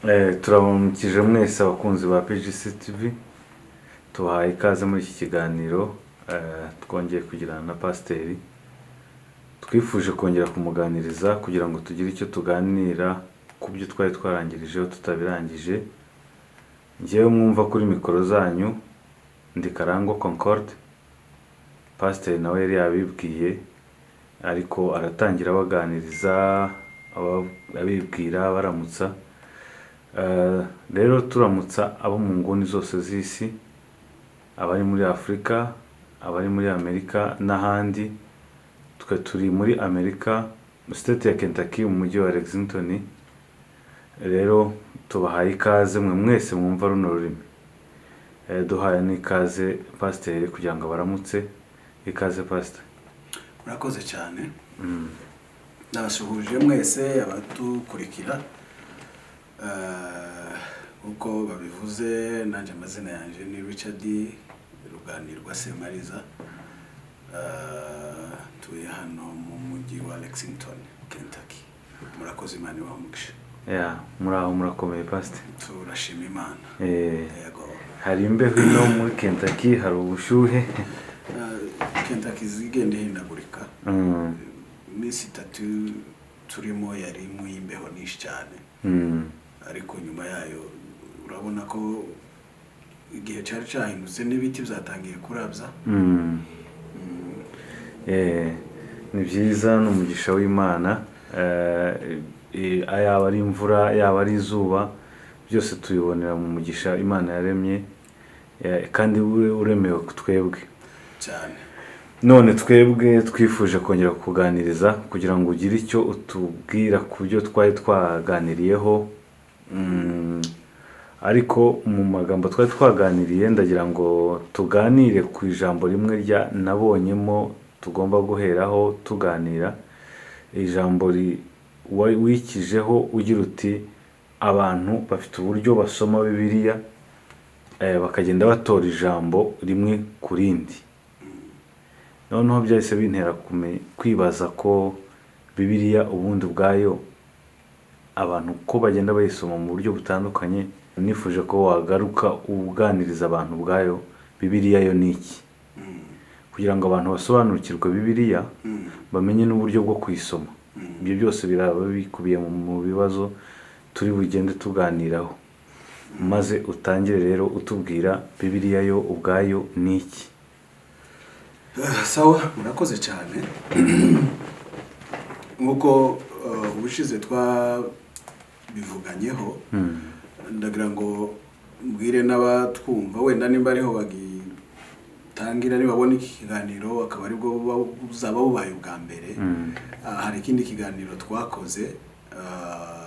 Turabamukije mwese abakunzi ba PGC TV, tubahaye ikaze muri iki kiganiro twongeye kugirana na Pasiteri. Twifuje kongera kumuganiriza kugira ngo tugire icyo tuganira ku byo twari twarangirijeho tutabirangije. Njyewe mwumva kuri mikoro zanyu ndi Karangwa Concorde. Pasiteri nawe yari yabibwiye ariko aratangira abaganiriza abibwira baramutsa. Rero turamutsa abo mu nguni zose z'isi, abari muri Afurika, abari muri Amerika n'ahandi. Twe turi muri Amerika, mu state ya Kentucky mu mujyi wa Lexington. Rero tubahaye ikaze mwe mwese mwumva runo rurimi. Duhaye n'ikaze Pasiteri kugira ngo baramutse. Ikaze Pasiteri. Murakoze cyane. Nabasuhuje mwese abatukurikira. Uko babivuze nanje amazina yanje ni Richard Ruganirwa Semariza. Tuye hano mu mujyi wa Lexington, Kentucky. Murakoze Imana ibamugisha. Muraho murakomeye Pasiteri. Turashima Imana. Yego. Hari imbeho ino muri Kentucky, hari ubushuhe. Kentucky zigende hindagurika. Iminsi 3 turimo yari mu imbeho nyinshi cyane. Ariko nyuma yayo urabona ko igihe cyari cyahindutse n'ibiti byatangiye kurabya. Ni byiza n'umugisha w'Imana. Yaba ari imvura yaba ari izuba byose tuyibonera mu mugisha Imana yaremye, kandi uremewe twebwe cyane. None twebwe twifuje kongera kuganiriza kugira ngo ugire icyo utubwira ku byo twari twaganiriyeho. Ariko mu magambo twari twaganiriye ndagira ngo tuganire ku ijambo rimwe rya nabonyemo tugomba guheraho tuganira. Ijambo wikijeho ugira uti abantu bafite uburyo basoma Bibiliya bakagenda batora ijambo rimwe ku rindi. Noneho byahise bintera kwibaza ko Bibiliya ubundi bwayo abantu ko bagenda bayisoma mu buryo butandukanye. Nifuje ko wagaruka uganiriza abantu bwayo Bibiliya yo niki, kugira ngo abantu basobanukirwe Bibiliya bamenye n'uburyo bwo kuyisoma. Ibyo byose biraba bikubiye mu bibazo turi bugende tuganiraho, maze utangire rero utubwira Bibiliya yo ubwayo niki. Sawa, murakoze cyane. Nkuko ubushize twabivuganyeho, ndagira ngo mbwire n'abatwumva wenda nimba ariho bagitangira nibabona iki kiganiro akaba aribwo buzaba bubaye ubwa mbere. Hari ikindi kiganiro twakoze,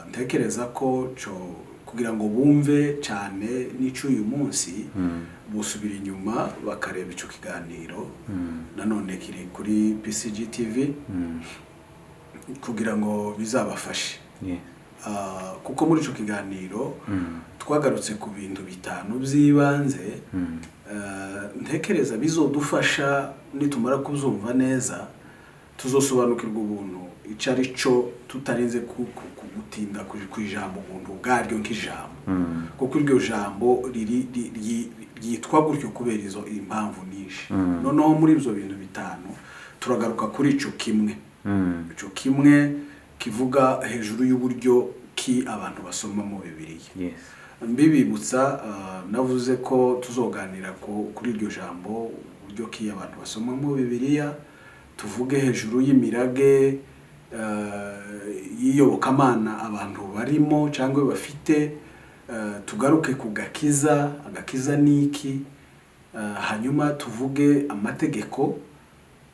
ntekereza ko kugira ngo bumve cyane n'icyo uyu munsi busubira inyuma bakareba icyo kiganiro. Nanone kiri kuri PCG TV kugira ngo bizabafashe. Kuko muri icyo kiganiro twagarutse ku bintu 5 by'ibanze. Ntekereza bizodufasha nitumara kuzumva neza tuzosobanukirwa ubuntu icyo ari cyo tutarinze kugutinda ku ijambo ubuntu bwaryo nk'ijambo. Kuko iryo jambo ryitwa gutyo kubera izo impamvu nyinshi. Noneho muri ibyo bintu 5 turagaruka kuri icyo kimwe. Icyo kimwe kivuga hejuru y'uburyo ki abantu basoma mu Bibiliya. Mbibibutsa navuze ko tuzoganira kuri iryo jambo uburyo ki abantu basoma mu Bibiliya. Tuvuge hejuru y'imirage y'iyobokamana abantu barimo cyangwa bafite. Tugaruke ku agakiza niki. Hanyuma tuvuge amategeko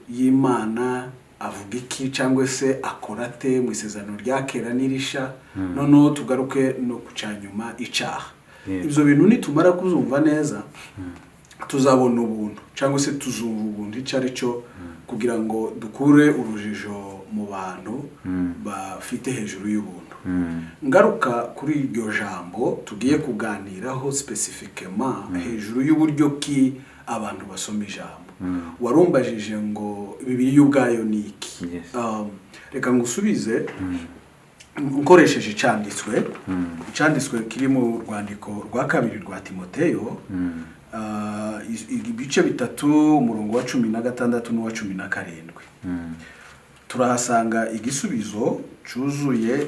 y'Imana avuga iki cyangwa se akorate mu isezerano rya kera n'irisha. Noneho tugaruke no kucanyuma icyaha. Ibyo bintu nitumara kuzumva neza tuzabona ubuntu cyangwa se tuzumva ubuntu icyo ari cyo, kugira ngo dukure urujijo mu bantu bafite hejuru y'ubuntu. Ngaruka kuri iryo jambo tugiye kuganiraho specifically hejuru y'uburyo ki abantu basoma ijambo. Warumbajije ngo Bibiliya ubwayo niki. Reka ngusubize nkoresheje icanditswe kiri mu rwandiko rwa kabiri rwa Timoteyo, ibice 3 umurongo wa 16 n'uwa 17. Turahasanga igisubizo cyuzuye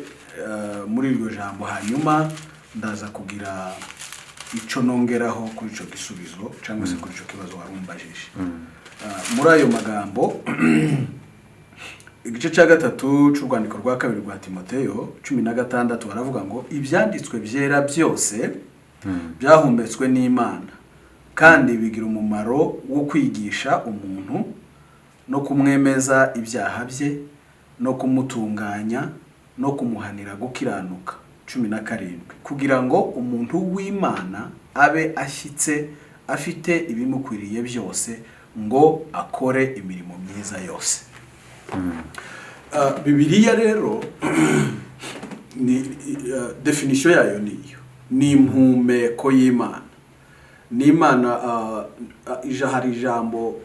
muri iryo jambo, hanyuma ndaza kugira ico nongeraho kuri ico gisubizo cyangwa se kuri ico kibazo warumbajije. Muri ayo magambo igice cya 3 cy'urwandiko rwa kabiri rwa Timoteyo 16 baravuga ngo ibyanditswe byera byose byahumbetswe n'Imana kandi bigira umumaro wo kwigisha umuntu no kumwemeza ibyaha bye no kumutunganya no kumuhanira gukiranuka. 17 kugira ngo umuntu w'Imana abe ashyitse afite ibimukwiriye byose ngo akore imirimo myiza yose. Bibiliya rero ni definition yayo niyo, ni impumeko y'Imana. Ni Imana, hari ijambo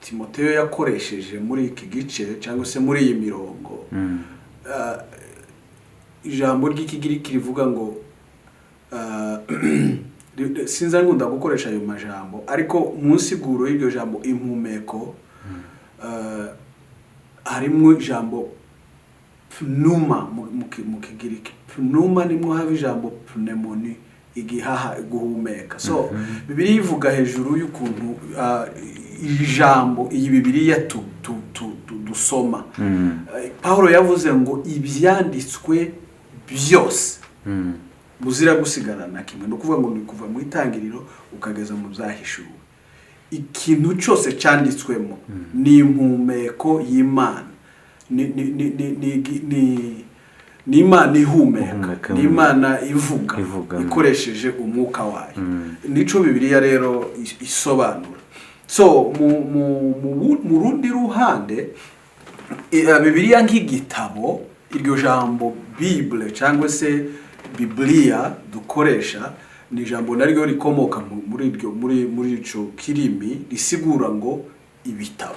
Timoteyo yakoresheje muri iki gice cyangwa se muri iyi mirongo, ijambo ry'ikigiriki rivuga ngo sinza ngunda gukoresha ayo majambo, ariko mu nsiguro y'iryo jambo impumeko harimo ijambo pneuma mu kigiriki. Pneuma nimwo hava ijambo pneumoni, igihaha, guhumeka. So Bibiliya ivuga hejuru y'ukuntu ijambo iyi Bibiliya dusoma. Paulo yavuze ngo ibyanditswe byose buzira gusigara na kimwe. No kuvuga ngo ni kuva mu itangiriro ukageza mu byahishuwe. Ikintu cyose cyanditswemo ni impumeko y'Imana. Ni Imana ihumeka, ni Imana ivuga ikoresheje umwuka wayo. Nico Bibiliya rero isobanura. So mu rundi ruhande, Bibiliya nk'igitabo, iryo jambo Bible cyangwa se Biblia dukoresha ni jambo naryo rikomoka muri ico kirimi risigura ngo ibitabo.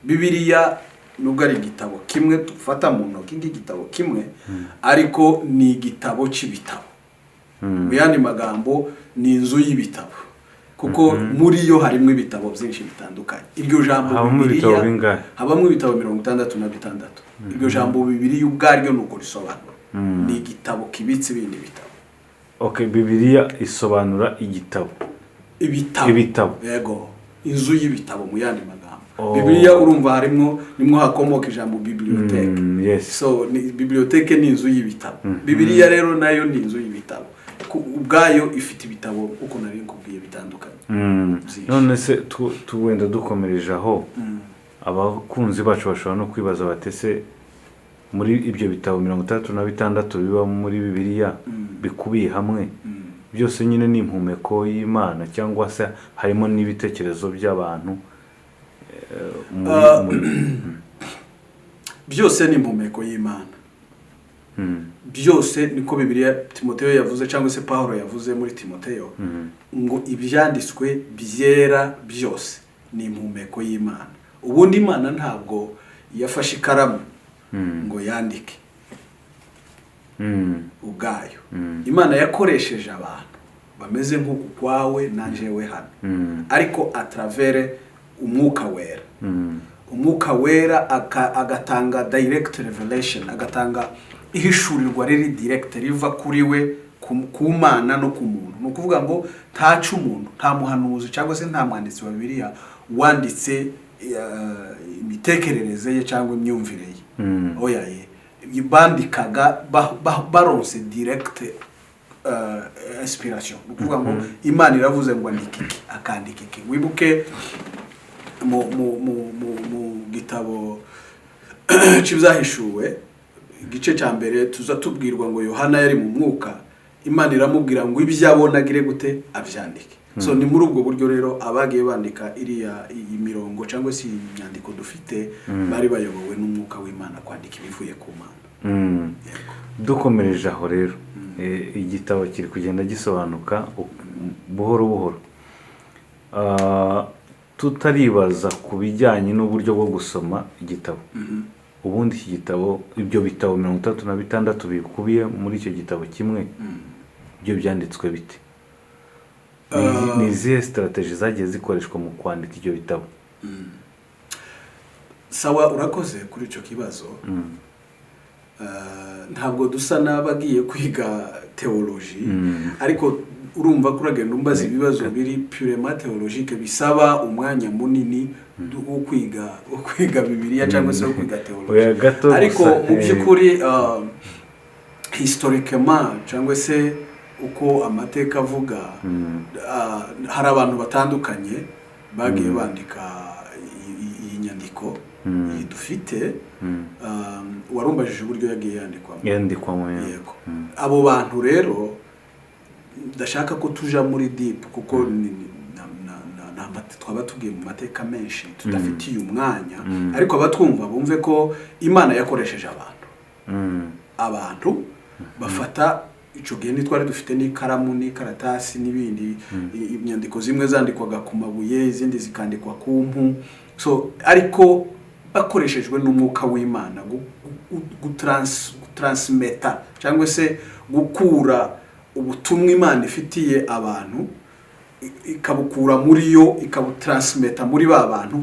Bibiliya nubwo ari igitabo kimwe tufata mu ntoki nk'igitabo kimwe, ariko ni igitabo cy'ibitabo. Mu yandi magambo ni inzu y'ibitabo, kuko muri yo harimo ibitabo byinshi bitandukanye. Iryo jambo Bibiliya habamo ibitabo 66. Iryo jambo Bibiliya ubwaryo nuko risobanura ni igitabo kibitse ibindi bitabo. Okay, Bibiliya isobanura igitabo. Ibitabo. Yego, inzu y'ibitabo mu yandi magambo. Bibiliya urumva harimo nimwo hakomoka ijambo bibliothèque. Yes. So bibliothèque ni inzu y'ibitabo. Bibiliya rero nayo ni inzu y'ibitabo. Ubwayo ifite ibitabo uko nari nkubwiye bitandukanye. None se wenda dukomereje aho, abakunzi bacu bashobora no kwibaza batese muri ibyo bitabo 36 biba muri Bibiliya bikubiye hamwe, byose nyine ni impumeko y'Imana cyangwa se harimo n'ibitekerezo by'abantu? Byose ni impumeko y'Imana. Byose niko Bibiliya Timoteyo yavuze cyangwa se Paulo yavuze muri Timoteyo, ngo ibyanditswe byera byose ni impumeko y'Imana. Ubundi Imana ntabwo yafashe ikaramu ngo yandike ubwayo. Imana yakoresheje abantu bameze nk'uku kwawe nanjewe hano, ariko a travers umwuka wera. Umwuka wera agatanga direct revelation, agatanga ihishurirwa riri direct riva kuri we ku Mana no ku muntu. No kuvuga ngo ntacu umuntu, nta muhanuzi cyangwa se nta mwanditsi wa Bibiliya wanditse imitekerereze ye cyangwa imyumvire ye. Oya ye bandikaga baronse direct inspiration. No kuvuga ngo Imana iravuze ngo andike iki akandika iki. Wibuke mu gitabo cy'ibyahishuwe igice cya mbere tuza tubwirwa ngo Yohana yari mu mwuka, Imana iramubwira ngo ibyo abonagire gute abyandike. So ni muri ubwo buryo rero abagiye bandika iriya imirongo cyangwa se imyandiko dufite bari bayobowe n'umwuka w'Imana kwandika ibivuye ku Mana. Dukomereje aho rero, igitabo kiri kugenda gisobanuka buhoro buhoro. tutaribaza ku bijyanye n'uburyo bwo gusoma igitabo. ubundi iki gitabo, ibyo bitabo 36 bikubiye muri icyo gitabo kimwe, byo byanditswe bite? Ni izihe strategy zagiye zikoreshwa mu kwandika ibyo bitabo? Sawa, urakoze kuri icyo kibazo. Ntabwo dusa n'abagiye kwiga theology, ariko urumva kuragenda umbaza ibibazo biri purement theologique bisaba umwanya munini wo kwiga Bibiliya cyangwa se wo kwiga theology. Ariko mu by'ukuri historiquement cyangwa se uko amateka avuga, hari abantu batandukanye bagiye bandika iyi nyandiko dufite. Warumbajije uburyo yagiye yandikwamo. Yego. Abo bantu rero ndashaka ko tuja muri deep, kuko twaba tugiye mu mateka menshi tudafitiye umwanya, ariko abatwumva bumve ko Imana yakoresheje abantu bafata ico gihe twari dufite n'ikaramu n'ikaratasi n'ibindi, inyandiko zimwe zandikwaga ku mabuye, izindi zikandikwa ku mpu, so ariko bakoreshejwe n'umwuka w'Imana transmeta cyangwa se gukura ubutumwa Imana ifitiye abantu, ikabukura muri yo ikabutransmeta muri ba bantu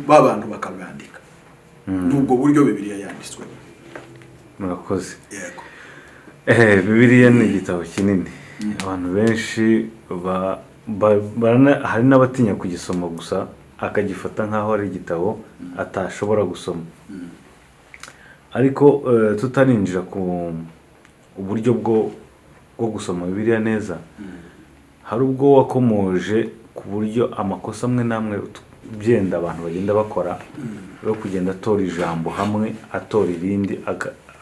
bakabandika. Nubwo buryo Bibiliya yanditswe. Murakoze. Yego. Bibiliya ni igitabo kinini. Abantu benshi hari n'abatinya kugisoma gusa, akagifata nk'aho ari igitabo atashobora gusoma. Ariko tutarinjira ku uburyo bwo gusoma Bibiliya neza, hari ubwo wakomoje ku buryo amakosa amwe namwe byenda abantu bagenda bakora, yo kugenda atora ijambo hamwe atora irindi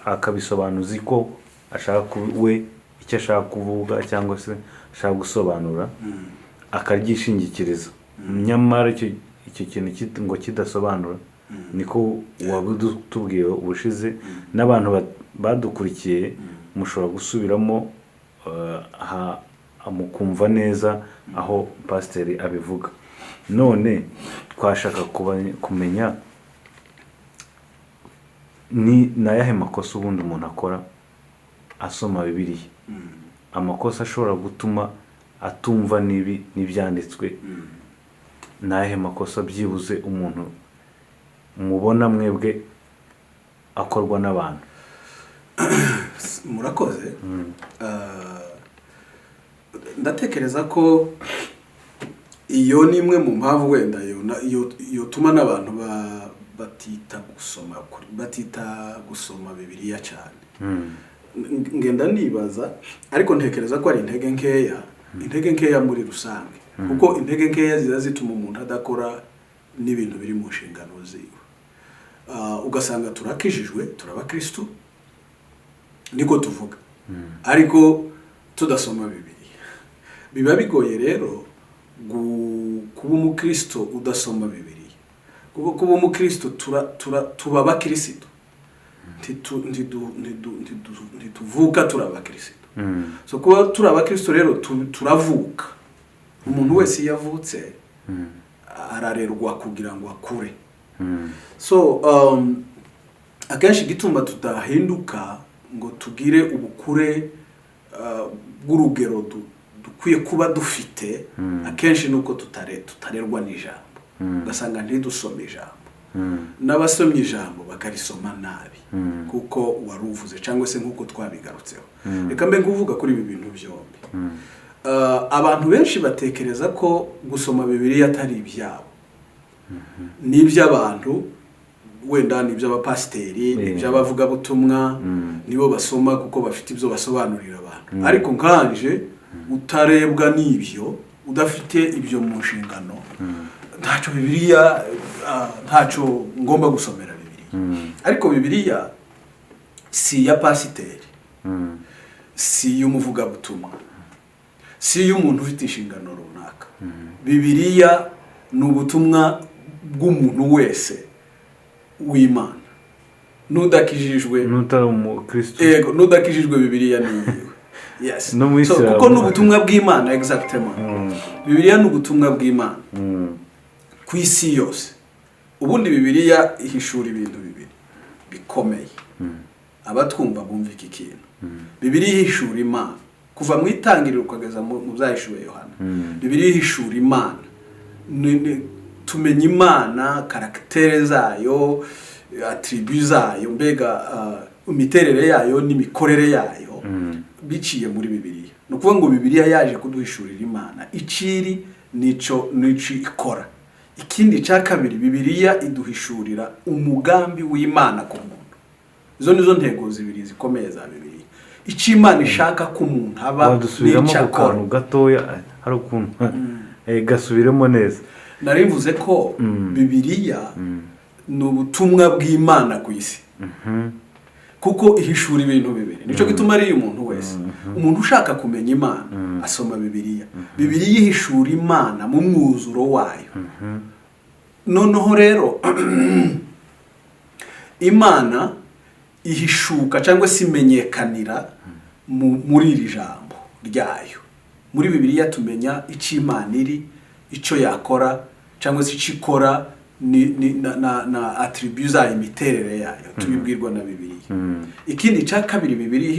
akabisobanuza ko ashaka we icyo ashaka kuvuga cyangwa se ashaka gusobanura, akaryishingikiriza. Nyamara icyo kintu ngo kidasobanura, niko wabudutubwiye ubushize, n'abantu badukurikiye mushobora gusubiramo mukumva neza aho pasiteri abivuga. None twashaka kumenya ni nayahe makosa ubundi umuntu akora asoma Bibiliya, amakosa ashobora gutuma atumva n'ibyanditswe. Nayahe makosa byibuze umuntu mubona mwebwe akorwa n'abantu? Murakoze. Ndatekereza ko iyo ni imwe mu mpamvu wenda iyo tuma n'abantu batita gusoma Bibiliya cyane. Ngenda nibaza, ariko ntekereza ko ari intege nkeya muri rusange, kuko intege nkeya ziza zituma umuntu adakora n'ibintu biri mu nshingano ziwe. Ugasanga turakijijwe, turabakristo, niko tuvuga, ariko tudasoma Bibiliya. Biba bigoye rero kuba umukristo udasoma Bibiliya, kuko kuba umukristo tuba abakristo, ntituvuka turabakristo. So kuba turabakristo rero turavuka. Umuntu wese yavutse ararerwa kugira ngo akure. So akenshi gituma tudahinduka ngo tugire ubukure bw'urugero dukwiye kuba dufite, akenshi nuko tutarerwa n'ijambo. Ugasanga ntidusome ijambo, n'abasomye ijambo bakarisoma nabi, kuko waruvuze cyangwa se nk'uko twabigarutseho. Reka mbe nguvuga kuri ibi bintu byombi. Abantu benshi batekereza ko gusoma Bibiliya atari ibyabo, ni iby'abantu, wenda ni iby'abapasiteri, ni iby'abavugabutumwa, nibo basoma kuko bafite ibyo basobanurira abantu. Ariko nkanje utarebwa n'ibyo, udafite ibyo mu nshingano, ntacyo Bibiliya, ntacyo ngomba gusomera Bibiliya. Ariko Bibiliya si ya pasiteri, si y'umuvugabutumwa, si y'umuntu ufite inshingano runaka. Bibiliya ni ubutumwa bw'umuntu wese w'Imana, n'udakijijwe, n'utari umukristo. Yego, n'udakijijwe Bibiliya ni yiwe. Yes. So kuko ni ubutumwa bw'Imana exactement. Bibiliya ni ubutumwa bw'Imana ku isi yose. Ubundi Bibiliya ihishura ibintu bibiri. bikomeye abatwumva bumva iki kintu. Bibiliya ihishura Imana kuva mu itangiriro ukageza mu byahishuwe Yohana. Bibiliya ihishura Imana, tumenya Imana, karaktere zayo, attribut zayo, mbega imiterere yayo n'imikorere yayo biciye muri Bibiliya. No kuvuga ngo Bibiliya yaje kuduhishurira Imana iciri nico ikora. Ikindi cya kabiri, Bibiliya iduhishurira umugambi w'Imana ku muntu. Izo nizo ntego zibiri zikomeye za Bibiliya. Icyo Imana ishaka ko umuntu aba n'icyo akora. Gatoya hari ukuntu gasubiremo neza. Narimvuze ko Bibiliya ni ubutumwa bw'Imana ku isi. Kuko ihishura ibintu bibiri. Nico gituma ari umuntu wese. Umuntu ushaka kumenya Imana asoma Bibiliya. Bibiliya ihishura Imana mu mwuzuro wayo. Noneho rero Imana ihishuka cyangwa se imenyekanira muri iri jambo ryayo. Muri Bibiliya tumenya icyo Imana iri, icyo yakora cyangwa se icyo ikora na attribut zayo, imiterere yayo tubibwirwa na Bibiliya. Ikindi cya kabiri Bibiliya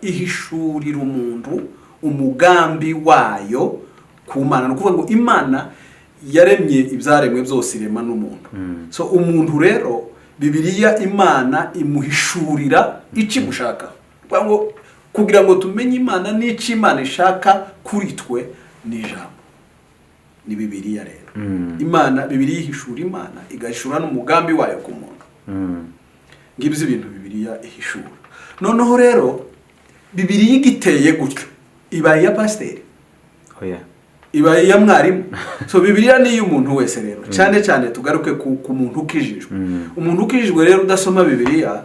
ihishurira umuntu umugambi wayo ku Mana. No kuvuga ngo Imana yaremye ibyaremwe byose irema n'umuntu. So umuntu rero Bibiliya Imana imuhishurira icyo imushaka. Kugira ngo tumenye Imana n'icyo Imana ishaka kuri twe ni ijambo, ni Bibiliya rero. Imana, Bibiliya ihishura Imana igahishura n'umugambi wayo ku muntu. Ngibyo ibintu Bibiliya ihishura. Noneho rero Bibiliya igiteye gutyo ibaye ya pasiteri, ibaye ya mwarimu. So Bibiliya ni iy'umuntu wese rero. Cyane cyane tugaruke ku muntu ukijijwe. Umuntu ukijijwe rero udasoma Bibiliya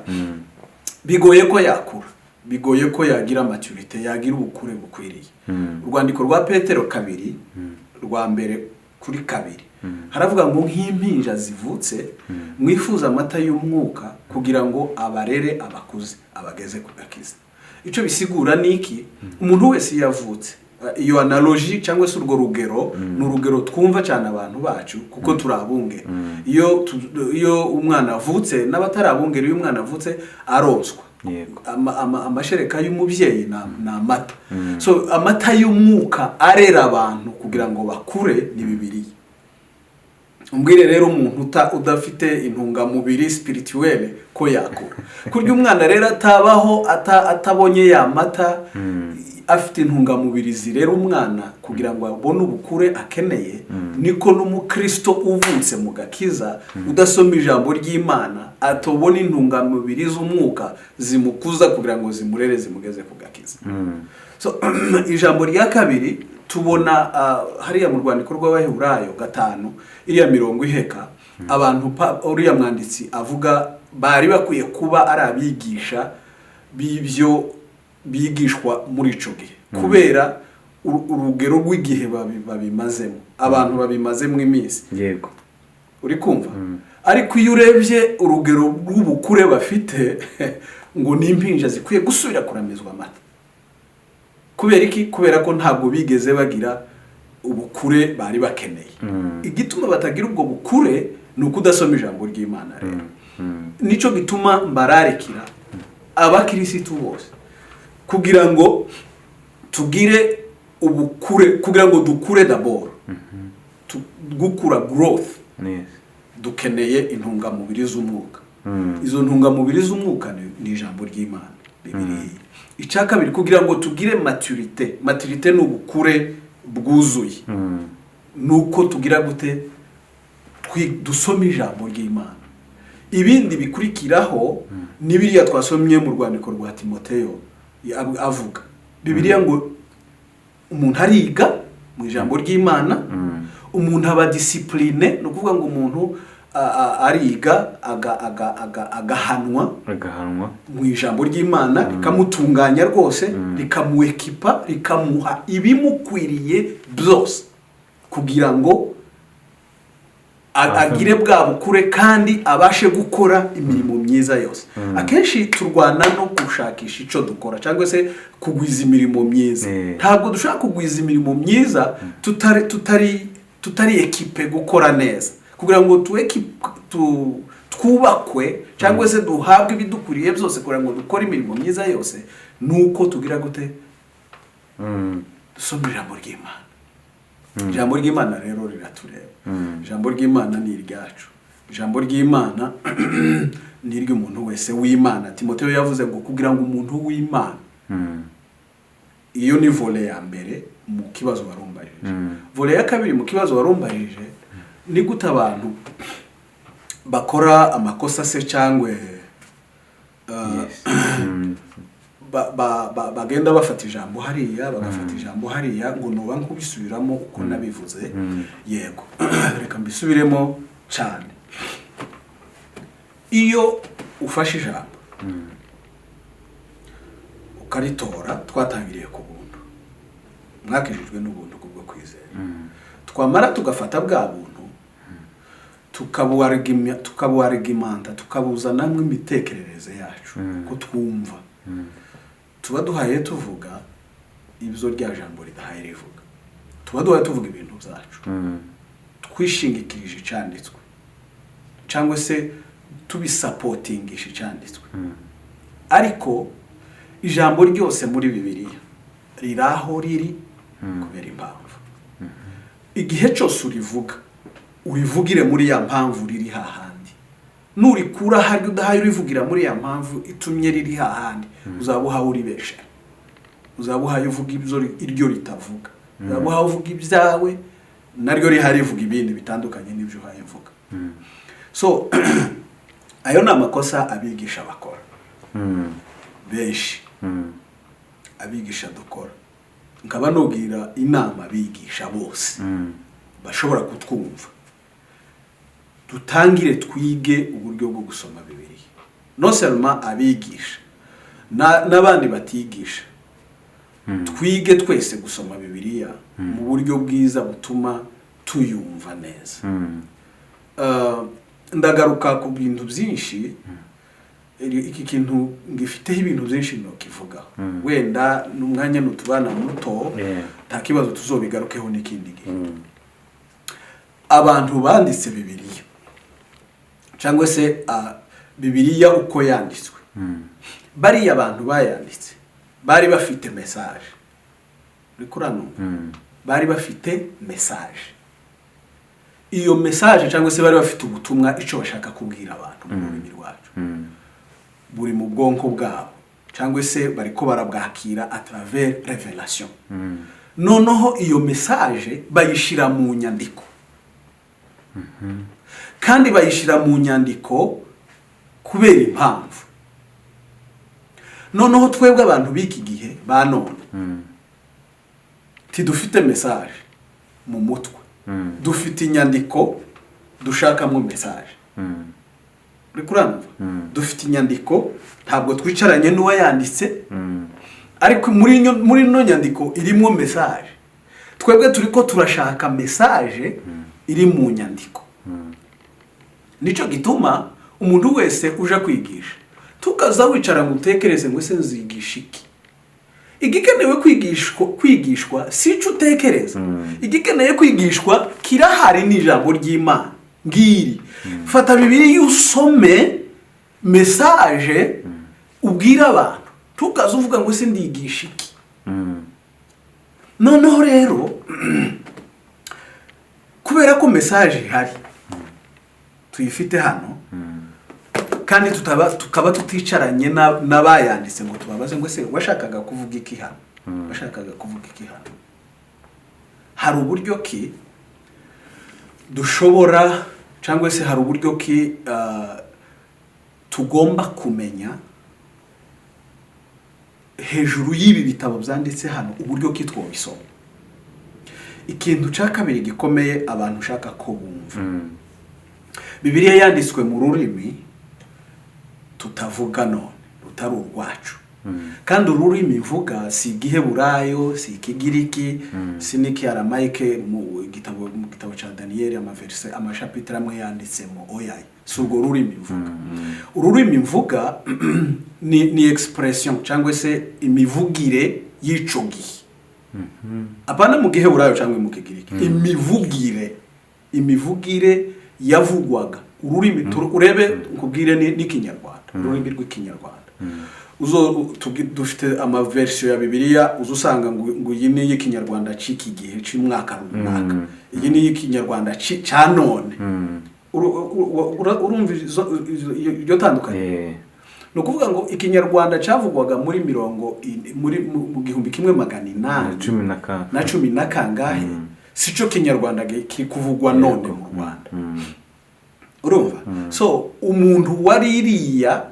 bigoye ko yakura, bigoye ko yagira maturite, yagira ubukure bukwiriye. Urwandiko rwa Petero 2 rwa mbere kuri 2 haravuga ngo nk'impinja zivutse mwifuza amata y'umwuka kugira ngo abarere abakuze abageze ku gakiza. Icyo bisigura niki? Umuntu wese yavutse, iyo analogy cyangwa se urwo rugero ni urugero twumva cyane abantu bacu kuko turabunge. Iyo umwana avutse n'abatarabungera, iyo umwana avutse aronswa amashereka y'umubyeyi na amata. So amata y'umwuka arera abantu kugira ngo bakure ni Bibiliya. Umbwire rero umuntu udafite intungamubiri spirituelle ko yakura. Kurya umwana rero atabaho atabonye ya mata afite intungamubiri zirera umwana kugira ngo abone ubukure akeneye. Niko n'umukristo uvutse mu gakiza udasoma ijambo ry'Imana atobona intungamubiri z'umwuka zimukuza kugira ngo zimurere zimugeze ku gakiza. So ijambo rya kabiri tubona hariya mu rwandiko rw'Abaheburayo 5 iriya mirongo iheka abantu uriya mwanditsi avuga bari bakwiye kuba ari abigisha b'ibyo bigishwa muri ico gihe kubera urugero rw'igihe babimazemo, abantu babimazemo iminsi. Yego, uri kumva? Ariko iyo urebye urugero rw'ubukure bafite ngo n'impinja zikwiye gusubira kuramizwa amata. Kubera iki? Kubera ko ntabwo bigeze bagira ubukure bari bakeneye. Igituma batagira ubwo bukure ni ukudasoma ijambo ry'Imana rero. Nico gituma mbararikira abakirisitu bose kugira ngo tugire ubukure, kugira ngo dukure d'abord, gukura growth, dukeneye intungamubiri z'umwuka. Izo ntungamubiri z'umwuka ni ijambo ry'Imana, Bibiliya. Icya kabiri kugira ngo tugire maturite ni ubukure bwuzuye. Nuko tugira gute? Dusoma ijambo ry'Imana. Ibindi bikurikiraho ni biriya twasomye mu rwandiko rwa Timoteyo avuga. Bibiliya ngo umuntu ariga mu ijambo ry'Imana, umuntu aba discipline, no kuvuga ngo umuntu ariga agahanwa mu ijambo ry'Imana rikamutunganya rwose, rikamuekipa, rikamuha ibimukwiriye byose kugira ngo agire bwa bukure kandi abashe gukora imirimo myiza yose. Akenshi turwana no gushakisha ico dukora cyangwa se kugwiza imirimo myiza. Ntabwo dushaka kugwiza imirimo myiza tutari ekipe gukora neza. Kugira ngo twubakwe cyangwa se duhabwe ibidukuriye byose kugira ngo dukore imirimo myiza yose, nuko tugira gute dusoma ijambo ry'Imana. Ijambo ry'Imana rero riratureba. Ijambo ry'Imana ni iryacu. Ijambo ry'Imana ni iry'umuntu wese w'Imana. Timoteyo yavuze ngo kugira ngo umuntu w'Imana, iyo ni vole ya mbere mu kibazo warumbarije. Vole ya kabiri mu kibazo warumbarije ni gute abantu bakora amakosa se cyangwa bagenda bafata ijambo hariya bagafata ijambo hariya ngo nuba nkubisubiramo uko nabivuze. Yego, reka mbisubiremo cyane. Iyo ufashe ijambo ukaritora, twatangiriye ku buntu, mwakijijwe n'ubuntu kubwo kwizera, twamara tugafata bwa buntu tukabuarigimanta, tukabuzanamo imitekerereze yacu ko twumva, tuba duhaye tuvuga ibyo rya jambo ridahaye rivuga, tuba duhaye tuvuga ibintu byacu twishingikirije icyanditswe cyangwa se tubisapotingisha icyanditswe. Ariko ijambo ryose muri Bibiliya riraho riri kubera impamvu. Igihe cyose urivugire muri ya mpamvu riri hahandi. Nurikura hari udahaye urivugira muri ya mpamvu itumye riri hahandi, uzabuha uribesha, uzabuha uvuga ibyo iryo ritavuga, uzabuha uvuga ibyawe naryo rihari vuga ibindi bitandukanye n'ibyo uhaye vuga. So ayo ni amakosa abigisha bakora benshi, abigisha dukora. Nkaba nubwira inama abigisha bose bashobora kutwumva, dutangire twige uburyo bwo gusoma Bibiliya. No seulement abigisha n'abandi batigisha, twige twese gusoma Bibiliya mu buryo bwiza butuma tuyumva neza. Ndagaruka ku bintu byinshi, iki kintu ngifiteho ibintu byinshi no kivugaho. Wenda n'umwanya nutubana muto nta kibazo tuzobigarukeho n'ikindi gihe. Abantu banditse Bibiliya cyangwa se Bibiliya uko yanditswe, bariya abantu bayanditse bari bafite message. Rikurano bari bafite message. Iyo message cyangwa se bari bafite ubutumwa icyo bashaka kubwira abantu mu rurimi rwacu, buri mu bwonko bwabo cyangwa se bariko barabwakira à travers révélation. Noneho iyo message bayishira mu nyandiko, kandi bayishira mu nyandiko kubera impamvu. Noneho twebwe abantu biki gihe ba none tidufite message mu mutwe, dufite inyandiko dushakamo message. Rikurano dufite inyandiko, ntabwo twicaranye n'uwayanditse, ariko muri no nyandiko irimo message. Twebwe turiko turashaka message iri mu nyandiko. Nico gituma umuntu wese uja kwigisha tukaza wicara ngo utekereze ngo ese nzigisha iki. Igikenewe kwigishwa sico utekereza. Igikeneye kwigishwa kirahari n'ijambo ry'Imana ngiri. Fata Bibiliya usome message ubwira abantu, tukaza uvuga ngo ese ndigisha iki. Noneho rero kubera ko message ihari tuyifite hano, kandi tukaba tuticaranye n'abayanditse ngo tubabaze ngo ese washakaga kuvuga iki hano, washakaga kuvuga iki hano. Hari uburyo ki dushobora cyangwa se hari uburyo ki tugomba kumenya hejuru y'ibi bitabo byanditse hano uburyo ki twobisoma. Ikintu cya kabiri gikomeye abantu ushaka ko bumva, Bibiliya yanditswe mu rurimi tutavuga none, rutari urwacu. Kandi ururimi mvuga si Igiheburayo, si Ikigiriki, si n'Ikiaramayike mu gitabo cya Daniyeli amashapitire amwe yanditsemo, oya, si urwo rurimi mvuga. Ururimi mvuga ni expression cyangwa se imivugire y'ico gihe. Apana mu Giheburayo cyangwa mu Kigiriki. Imivugire yavugwaga ururimi urebe nkubwire n'ikinyarwanda ururimi rw'ikinyarwanda dufite amaverisiyo ya bibiliya uzusanga ngo iyi ni iy'ikinyarwanda c'iki gihe c'umwaka runaka iyi ni iy'ikinyarwanda ca none urumva iryo tandukanye ni ukuvuga ngo ikinyarwanda cyavugwaga muri mu 1800 na 10 na kangahe sico kinyarwanda kiri kuvugwa none mu Rwanda urumva so umuntu waririya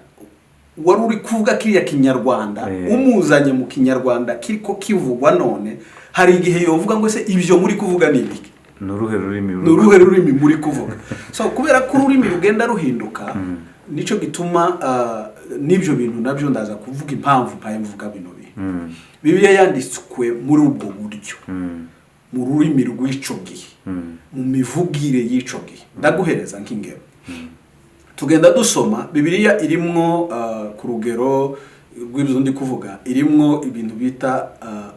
wari uri kuvuga kiriya kinyarwanda umuzanye mu kinyarwanda kiriko kivugwa none hari igihe yovuga ngo se ibyo muri kuvuga ni ibiki nuruhe rurimi muri kuvuga so kubera ko ururimi rugenda ruhinduka nico gituma n'ibyo bintu nabyo ndaza kuvuga impamvu mvuga bino bintu Bibiliya yanditswe muri ubwo buryo mu rurimi rw'ico gihe mu mivugire y'ico gihe ndaguhereza nk'ingero tugenda dusoma Bibiliya irimwo ku rugero rw'ibyo ndi kuvuga irimwo ibintu bita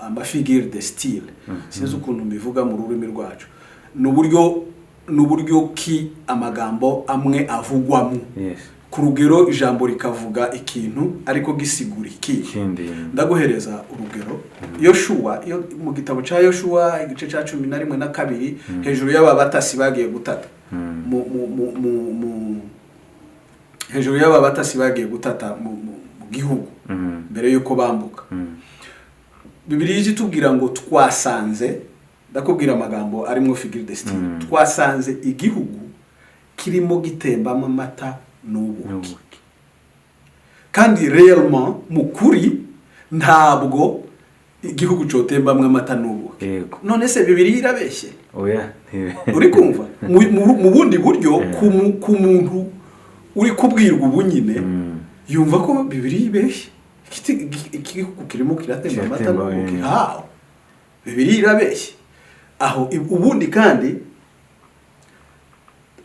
amafigure de style sinzi ukuntu mbivuga mu rurimi rwacu n'uburyo ki amagambo amwe avugwamo ku rugero ijambo rikavuga ikintu ariko gisigura ikindi ndaguhereza urugero Yoshua mu gitabo ca Yoshua igice ca 11 na 2 hejuru y'ababatasi bagiye gutata hejuru y'ababatasi bagiye gutata mu gihugu mbere yuko bambuka Bibiliya itubwira ngo twasanze ndakubwira amagambo arimo figure de style twasanze igihugu kirimo gitembamo amata n'ubuki kandi réellement mukuri ntabwo igihugu cotembamwe amata n'ubuki none se Bibiliya irabeshye oya uri kumva mu bundi buryo ku muntu uri kubwirwa ubunyine yumva ko Bibiliya ibeshye igihugu kirimo kiratemba amata n'ubuki hawo Bibiliya irabeshye aho ubundi kandi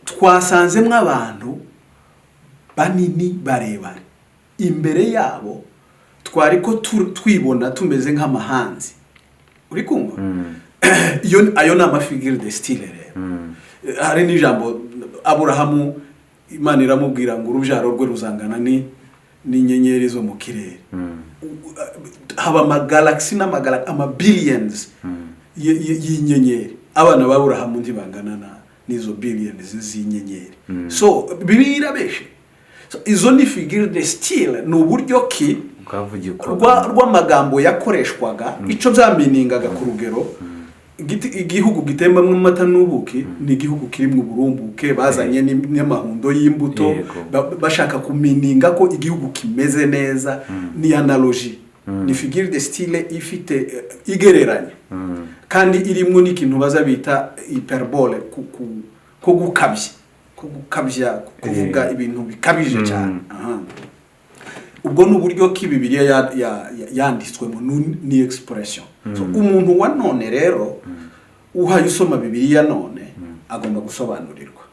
twasanzemwe abantu banini barebare imbere yabo twari ko twibona tumeze nk'amahanzi uri kumva ayo ni amafigure de style rero hari n'ijambo Aburahamu Imana iramubwira ngo urubyaro rwe ruzangana n'inyenyeri zo mu kirere haba amagalaxy billions y'inyenyeri abana ba Aburahamu ntibangana n'izo billions z'inyenyeri so Bibiliya irabeshe izo ni figure de style n'uburyo ki rw'amagambo yakoreshwaga ico byaminingaga ku rugero igihugu gitembamwe amata n'ubuki ni igihugu kirimo uburumbuke bazanye n'amahundo y'imbuto bashaka kumininga ko igihugu kimeze neza ni analogy ni figure de style ifite igereranya kandi irimo n'ikintu baza bita hyperbole ko gukabya kuvuga ibintu bikabije cyane ubwo n'uburyo ki Bibiliya yanditswemo ni expression so umuntu wa none rero uhaye usoma Bibiliya none agomba gusobanurirwa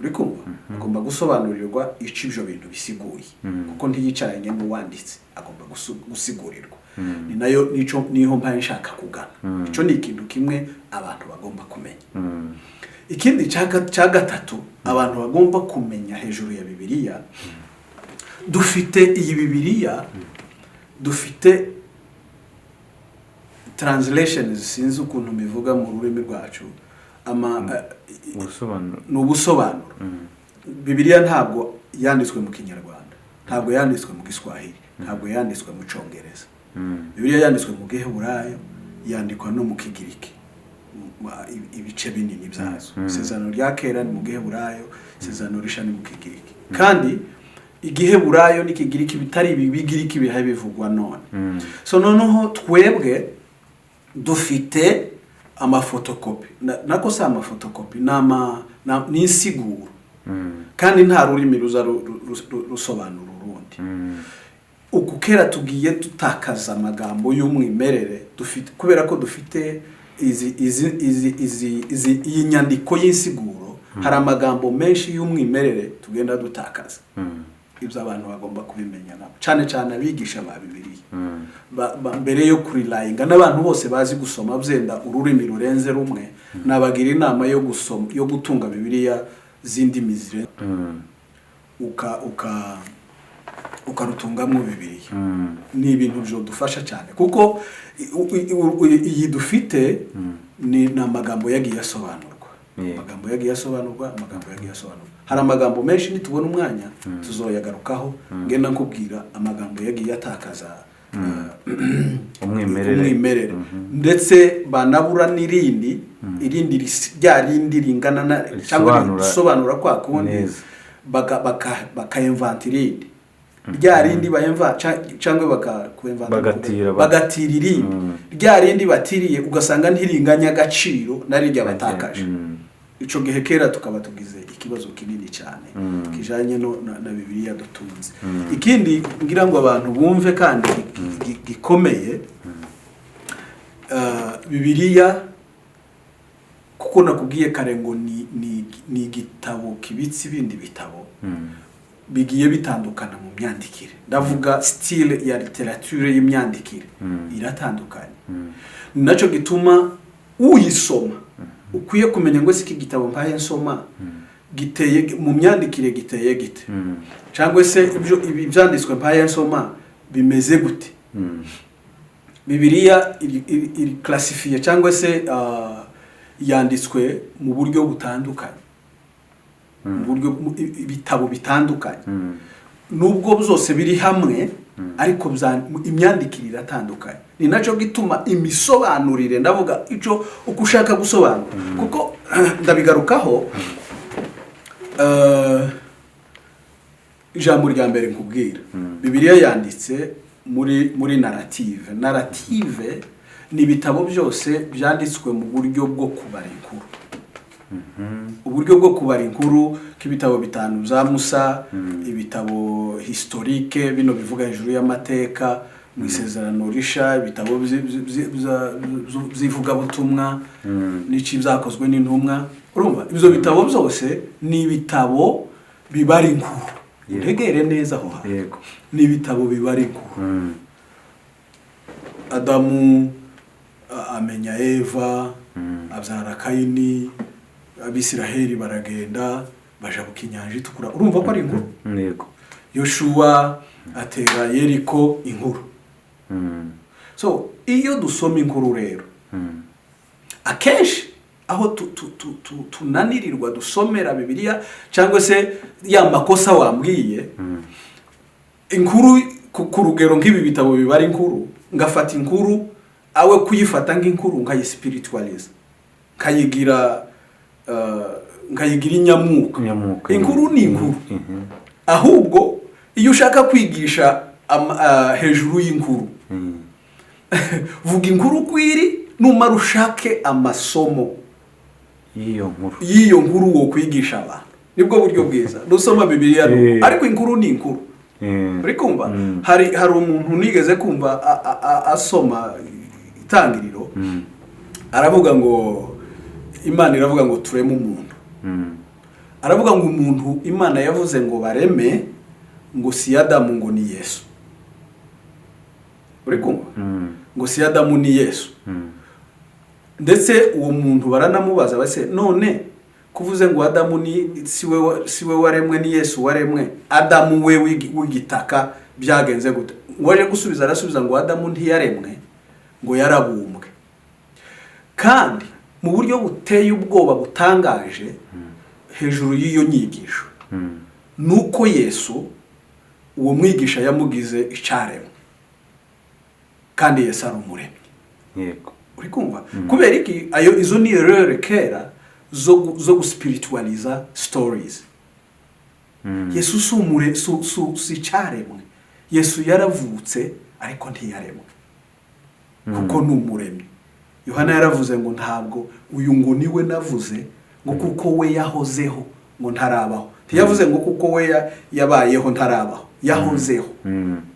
uri kumva agomba gusobanurirwa ico ibyo bintu bisiguye kuko ntiyicaranye n'uwanditse agomba gusigurirwa ni nayo niho mpa nshaka kugana ico ni ikintu kimwe abantu bagomba kumenya ikindi cya gatatu abantu bagomba kumenya hejuru ya Bibiliya dufite iyi Bibiliya dufite translations sinzi ukuntu bivuga mu rurimi rwacu ubusobanuro Bibiliya ntabwo yanditswe mu Kinyarwanda ntabwo yanditswe mu Giswahili ntabwo yanditswe mu Congereza Bibiliya yanditswe mu Giheburayo yandikwa no mu Kigiriki ibice binini byazo Isezerano rya kera ni mu Giheburayo Isezerano rishya ni mu Kigiriki kandi Igiheburayo n'Ikigiriki bitari ibigiriki bihaye bivugwa none so noneho twebwe dufite amafotokopi nako sa amafotokopi ni insiguro kandi nta rurimi ruza rusobanura urundi uku kera tugiye tutakaza amagambo y'umwimerere dufite kubera ko dufite iyi nyandiko y'insiguro hari amagambo menshi y'umwimerere tugenda dutakaza ibyo abantu bagomba kubimenya nabo cyane abigisha ba Bibiliya mbere yo kurilayinga n'abantu bose bazi gusoma byenda ururimi rurenze rumwe nabagira inama yo gutunga Bibiliya z'indimi zire ukarutungamwo Bibiliya. Ni ibintu byodufasha cyane kuko iyi dufite ni amagambo yagiye asobanurwa. Amagambo yagiye asobanurwa. Hari amagambo menshi nitubona umwanya tuzoyagarukaho ngenda nkubwira amagambo yagiye atakaza umwimerere ndetse banabura n'irindi rya rindi ringana cyangwa risobanura kwa kundi baka-invent irindi rya rindi cyangwa bagatira irindi rya rindi batiriye ugasanga ntiringanya agaciro nari rya batakaje. Ico gihe kera tukaba tugize ikibazo kinini cyane kijanye na Bibiliya dutunze. Ikindi ngira ngo abantu bumve kandi gikomeye, Bibiliya kuko nakubwiye kare ngo ni igitabo kibitse ibindi bitabo bigiye bitandukana mu myandikire. Ndavuga style ya literature y'imyandikire iratandukanye. Naco gituma uyisoma ukwiye kumenya ngo iki gitabo mpaye nsoma giteye mu myandikire giteye gite cyangwa se ibyo ibyanditswe mpaye nsoma bimeze gute. Bibiliya iri classifiye cyangwa se yanditswe mu buryo butandukanye, mu buryo ibitabo bitandukanye nubwo byose biri hamwe ariko imyandikire iratandukanye. Ni naco gituma imisobanurire ndavuga ico uko ushaka gusobanura kuko ndabigarukaho. Ijambo rya mbere nkubwira, Bibiliya yanditse muri narrative ni ibitabo byose byanditswe mu buryo bwo kubara inkuru. Uburyo bwo kubara inkuru k'ibitabo bitanu za Musa, ibitabo historique bino bivuga hejuru y'amateka mu Isezerano Risha, ibitabo zivuga butumwa n'iki byakozwe n'intumwa. Urumva ibyo bitabo byose ni ibitabo bibara inkuru. Utegere neza aho ha. Ni ibitabo bibara inkuru. Adamu amenya Eva, abyara Kayini, Abisiraheli baragenda bajabuka inyanja itukura. Urumva ko ari inkuru? Yego. Yoshua atera Yeriko, inkuru. So iyo dusoma inkuru rero akenshi aho tunanirirwa dusomera Bibiliya cyangwa se ya makosa wambwiye inkuru ku rugero nk'ibi bitabo bibara inkuru, ngafata inkuru awe kuyifata nk'inkuru nkayisipiritualize kayigira inyamuka. Inkuru ni inkuru. Ahubwo iyo ushaka kwigisha hejuru y'inkuru vuga inkuru kwiri numara ushake amasomo y'iyo nkuru wo kwigisha abantu. Nibwo buryo bwiza dusoma Bibiliya. Ariko inkuru ni inkuru. Uri kumva hari umuntu nigeze kumva asoma Itangiriro aravuga ngo Imana iravuga ngo tureme umuntu. Aravuga ngo umuntu Imana yavuze ngo bareme ngo si Adamu ngo ni Yesu. Uri kumva ngo si Adamu ni Yesu. Ndetse uwo muntu baranamubaza base none kuvuze ngo Adamu ni siwe waremwe ni Yesu waremwe, Adamu we w'igitaka byagenze gute? Waje gusubiza arasubiza ngo Adamu ntiyaremwe ngo yarabumbwe. Kandi mu buryo buteye ubwoba butangaje hejuru y'iyo nyigisho nuko Yesu uwo mwigisha yamugize icaremwe kandi Yesu ari umuremyi. Yego. Uri kumva kubera iki izo ni erreur kera zo guspiritualiza stories. Yesu si icaremwe. Yesu yaravutse ariko ntiyaremwe kuko ni umuremyi. Yohana yaravuze ngo ntabwo uyu ngo niwe navuze ngo kuko we yahozeho ngo ntarabaho. Ntiyavuze ngo kuko we yabayeho ntarabaho, yahozeho.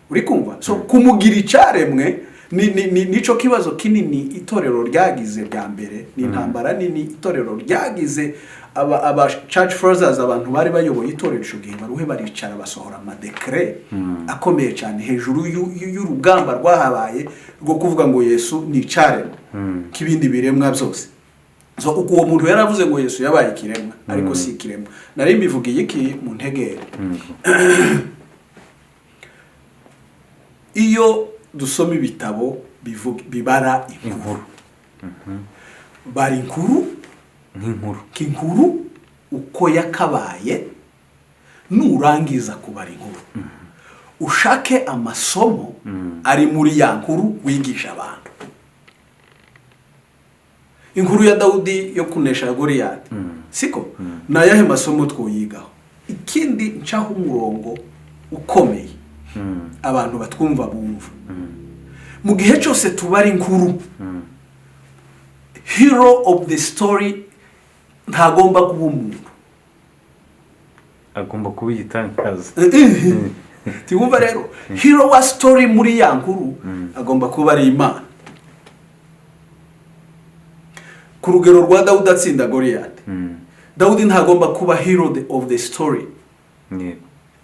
Uri kumva? So kumugira icaremwe nico kibazo kinini itorero ryagize bya mbere. Ni intambara nini itorero ryagize. Aba church fathers abantu bari bayoboye itorero cyo gihe baruhe baricara basohora amadekre akomeye cyane hejuru y'urugamba rwahabaye rwo kuvuga ngo Yesu ni icaremwe kibindi biremwa byose. so uwo muntu yaravuze ngo Yesu yabaye ikiremwa ariko si ikiremwa. Nari mbivugiye iki mu ntegere. Iyo dusoma ibitabo bibara inkuru, bari inkuru nk'inkuru uko yakabaye, nurangiza kubara inkuru ushake amasomo ari muri ya nkuru wigisha abantu. Inkuru ya Dawudi yo kunesha Goliyati, siko na yahe masomo twoyigaho. Ikindi ncaho umurongo ukomeye abantu batwumva bumva, mu gihe cyose tubari inkuru, hero of the story ntagomba kuba umuntu, agomba kuba igitangaza. Tiwumva rero hero wa story muri ya nkuru agomba kuba ari Imana. Ku rugero rwa Dawudi atsinda Goliyati, Dawudi ntagomba kuba hero of the story.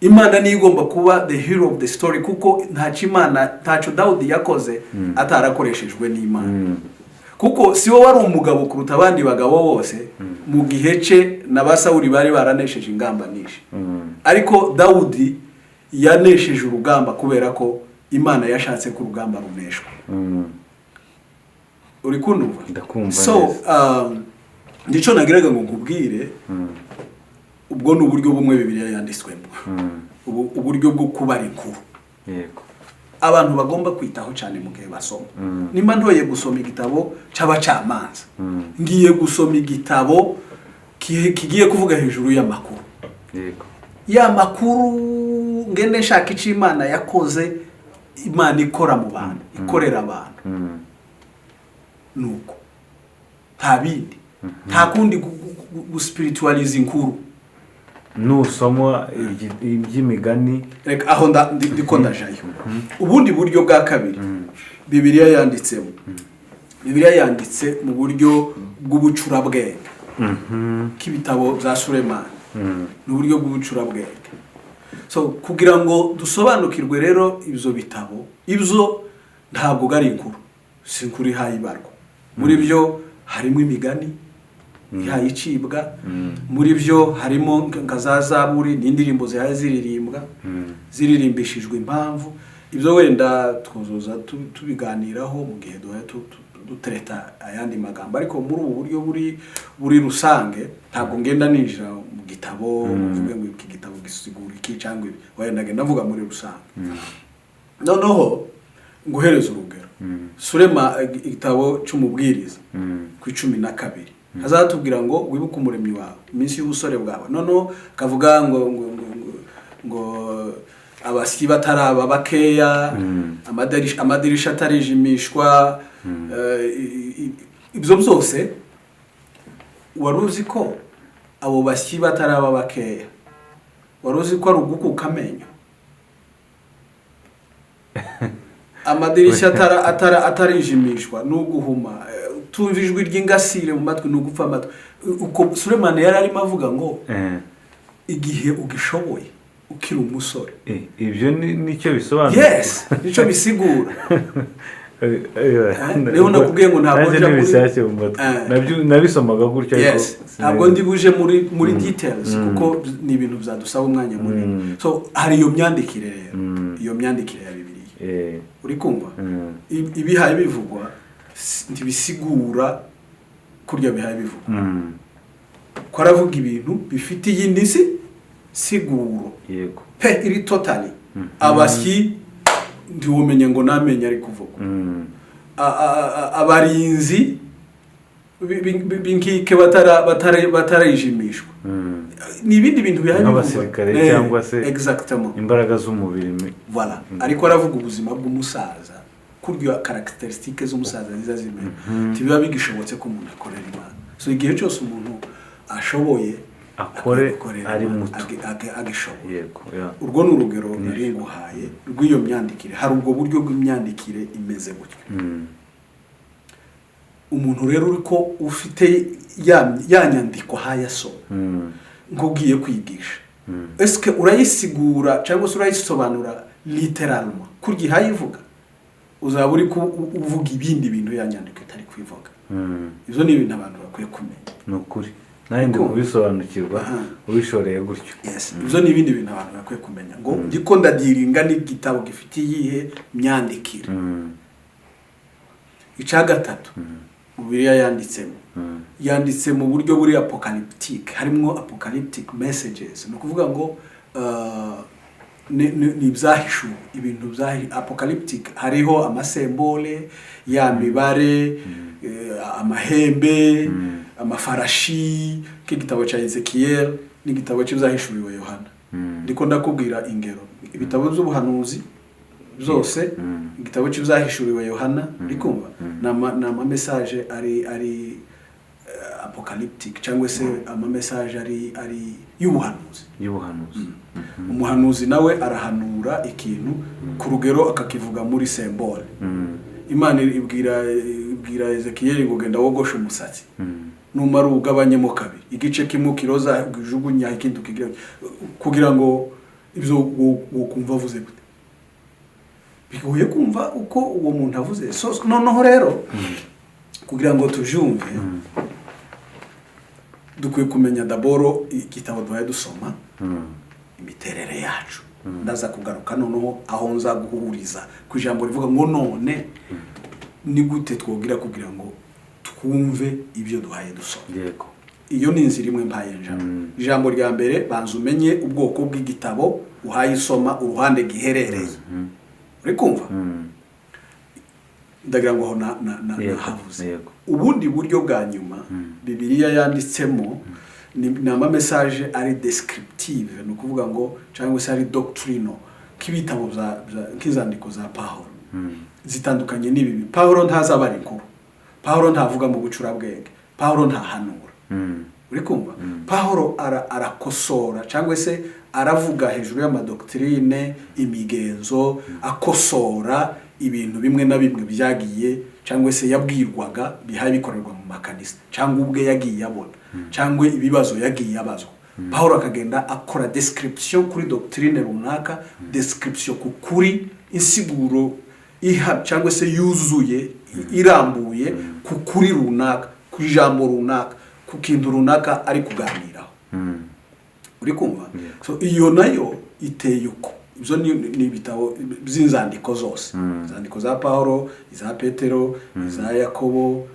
Imana niyo igomba kuba the hero of the story, kuko ntacyo Dawudi yakoze atarakoreshejwe n'Imana. Kuko si we wari umugabo kuruta abandi bagabo bose mu gihe cye, na ba Sawuli bari baranesheje ingamba nyinshi, ariko Dawudi yanesheje urugamba kubera ko Imana yashatse ko urugamba runeshwa. Uri kunumva? Ndakumva. So ndico nagiraga ngo nkubwire, ubwo ni uburyo bumwe Bibiliya yanditswemo, uburyo bwo kubara inkuru. Yego. Abantu bagomba kwitaho cyane mu gihe basoma. Nimba ntoye gusoma igitabo cy'abacamanza, ngiye gusoma igitabo kigiye kuvuga hejuru y'amakuru. Yego. Ya makuru ngende nshaka icyo Imana yakoze, Imana ikora mu bantu, ikorera abantu. Nuko nta bindi, nta kundi guspiritualize inkuru. Nusoma iby'imigani, reka aho ndiko ndajayo. Ubundi buryo bwa kabiri Bibiliya yanditsemo, Bibiliya yanditse mu buryo bw'ubucurabwenge, k'ibitabo bya Sulemani, n'uburyo bw'ubucurabwenge. So kugira ngo dusobanukirwe rero ibyo bitabo, ibyo ntabwo ari inkuru, si inkuru ihayibarwa. Muri byo harimo imigani ihayicibwa, muri byo harimo nka za Zaburi n'indirimbo zihaye ziririmbishijwe impamvu. Ibyo wenda twozoza tubiganiraho mu gihe dutereta ayandi magambo, ariko muri ubu buryo buri rusange ntabwo ngenda ninjira mu gitabo mvuge ngo iki gitabo gisigura iki cyangwa ibi, wenda ngenda mvuga muri rusange. Noneho nguhereza urugero, Sulema igitabo cy'umubwiriza ku 12 hazatubwira ngo wibuke umuremyi wawe iminsi y'ubusore bwawe. Noneho kavuga ngo abasyi bataraba bakeya, amadirisha atarijimishwa. Ibyo byose waruzi ko abo basyi bataraba bakeya, waruzi ko ari ugukuka amenyo. Amadirisha atarijimishwa n'uguhuma, tumva ijwi ry'ingasire mu matwi n'ugupfa amatwi. Uko Sulemani yari arimo avuga ngo igihe ugishoboye ukiri umusore. Ibyo nicyo bisobanura. Yes, nicyo bisigura. Rero nakubwiye ngo ntabwo nja muri nabisomaga gutyo, ariko ntabwo ndi buje muri details kuko ni ibintu byadusaba umwanya munini. So hari iyo myandikire rero, iyo myandikire ya Bibiliya. Uri kumva ibihaye bivugwa ntibisigura kurya bihaye bivugwa, ko aravuga ibintu bifite iyindi siguro. Yego. Pe iri totally abasyi ndiwumenye ngo namenye ari kuvuga. Abarinzi binkike batarijimishwa. Ni ibindi bintu bihaye bivugwa, abasirikare cyangwa se exactement imbaraga z'umubiri. Voilà. Ariko aravuga ubuzima bw'umusaza, kurya characteristiques z'umusaza niza zimwe tibiba bigishobotse ko umuntu akorera Imana. So igihe cyose umuntu ashoboye akore ari muto agishoboye. Yego. Urwo ni urugero nari nguhaye rw'iyo myandikire. Hari ubwo buryo bw'imyandikire imeze gutyo. Umuntu rero uriko ufite ya nyandiko hayasoma ngugiye kwigisha, eske urayisigura cyangwa se urayisobanura literalement kurya hayivuga? uzaba uri uvuga ibindi bintu ya nyandiko itari kwivuga. Ibyo ni ibintu abantu bakwiye kumenya. Ni ukuri nawe ndi kubisobanukirwa ubishoreye gutyo. Ibyo ni ibindi bintu abantu bakwiye kumenya ngo ndiko ndadiringa n'igitabo gifite iyihe myandikire. Icya gatatu Bibiliya yanditse mu buryo buri apocalyptic, harimo apocalyptic messages, no kuvuga ngo ni byahishuwe, ibintu byahi apocalyptic, hariho amasembole ya mibare, amahembe, amafarashi, k'igitabo cya Ezekiel n'igitabo cy'ibyahishuwe Yohana. Ndiko ndakubwira ingero, ibitabo by'ubuhanuzi byose, igitabo cy'ibyahishuwe Yohana ndikumva na message ari apocalyptic, cyangwa se message ari y'ubuhanuzi. Umuhanuzi nawe arahanura ikintu ku rugero akakivuga muri symbole. Imana ibwira Ezekiel ngo genda wogoshe umusatsi, numara ugabanyemo kabiri, igice kimwe kiroza jugunya ikintu kugira ngo ibyo ukumva avuze gute. Bigoye kumva uko uwo muntu avuze. So noneho rero kugira ngo tujumve dukwiye kumenya daboro igitabo duhaye dusoma, imiterere yacu. Ndaza kugaruka noneho aho nza guhuriza ku ijambo rivuga ngo none ni gute twogira kugira ngo twumve ibyo duhaye dusoma. Yego, iyo ni inzira imwe mpaye ijambo rya mbere, banza umenye ubwoko bw'igitabo uhaye isoma, uruhande giherereye. Uri kumva? Ndagira ngo nahavuze ubundi buryo bwa nyuma Bibiliya yanditsemo ni message ari descriptive, no kuvuga ngo cyangwa se ari doctrinal, k'ibitabo k'izandiko za Pawulo zitandukanye n'ibi. Pawulo ntazabara inkuru, Pawulo ntavuga mu bucurabwenge, Pawulo ntahanura. Uri kumva? Pawulo arakosora cyangwa se aravuga hejuru y'amadoktrine, imigenzo, akosora ibintu bimwe na bimwe byagiye cyangwa se yabwirwaga bihaye bikorerwa mu makanisa, cyangwa ubwe yagiye abona, cyangwa ibibazo yagiye abazwa. Pawulo akagenda akora description kuri doctrine runaka, description kuri insiguro cyangwa se yuzuye, irambuye kuri runaka, ku ijambo runaka, ku kintu runaka ari kuganiraho. Uri kumva? So iyo nayo iteye uko. Ibyo ni ibitabo by'inzandiko zose, inzandiko za Pawulo, iza Petero, iza Yakobo,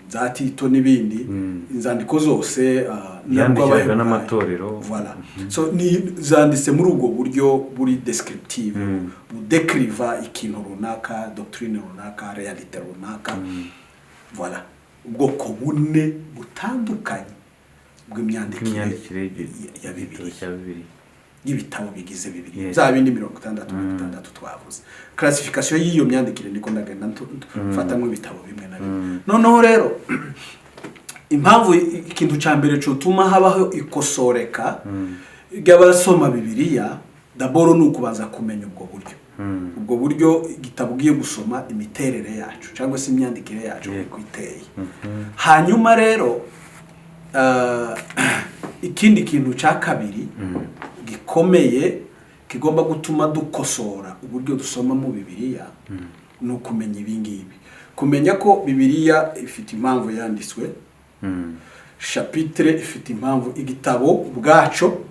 za Tito n'ibindi, inzandiko zose yandikwaga n'amatorero. Voilà. So ni zanditse muri ubwo buryo buri descriptive, budekriva ikintu runaka, doctrine runaka, realite runaka. Voilà. Ubwoko bune butandukanye bw'imyandikire ya Bibiliya, y'ibitabo bigize Bibiliya, za bindi 66 twavuze. Classification y'iyo myandikire ndiko ndagenda mfatamwe ibitabo bimwe na bimwe. Noneho rero impamvu ikintu cya mbere cyotuma habaho ikosoreka ry'abasoma Bibiliya, daboro ni ukubanza kumenya ubwo buryo. Ubwo buryo igitabo ugiye gusoma, imiterere yacu cyangwa se imyandikire yacu uko iteye. Hanyuma rero ikindi kintu cya kabiri gikomeye kigomba gutuma dukosora uburyo dusoma mu Bibiliya, ni ukumenya ibingibi. Kumenya ko Bibiliya ifite impamvu yanditswe, chapitre ifite impamvu, igitabo ubwaco,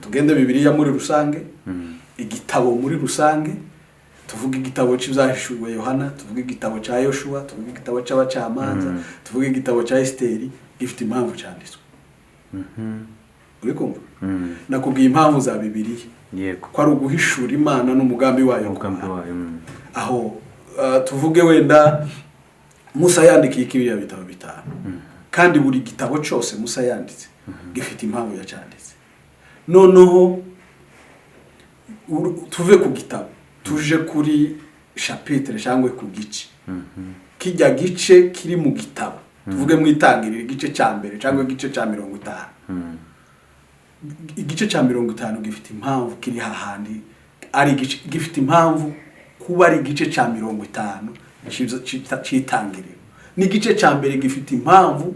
tugende Bibiliya muri rusange, igitabo muri rusange, tuvuga igitabo cy'ibyahishuwe Yohana, tuvuga igitabo cya Yoshua, tuvuga igitabo cy'abacamanza, tuvuga igitabo cya Esteri, gifite impamvu cyanditswe. Uri kumva? Nakubwiye impamvu za Bibiliya. Yego, ko ari uguhishura Imana n'umugambi wayo. Aho tuvuge wenda Musa yandikiye kibiriya bitabo bitanu, kandi buri gitabo cyose Musa yanditse gifite impamvu yacyanditse. Noneho tuve ku gitabo tuje kuri chapitre cyangwa ku gice. Kijya gice kiri mu gitabo, tuvuge mu itangiriro igice cya mbere cyangwa igice cya 50. Igice cya 50 gifite impamvu kiri hahandi, ari igice gifite impamvu kuba ari igice cya 50 cy'itangiriro. Ni igice cya mbere gifite impamvu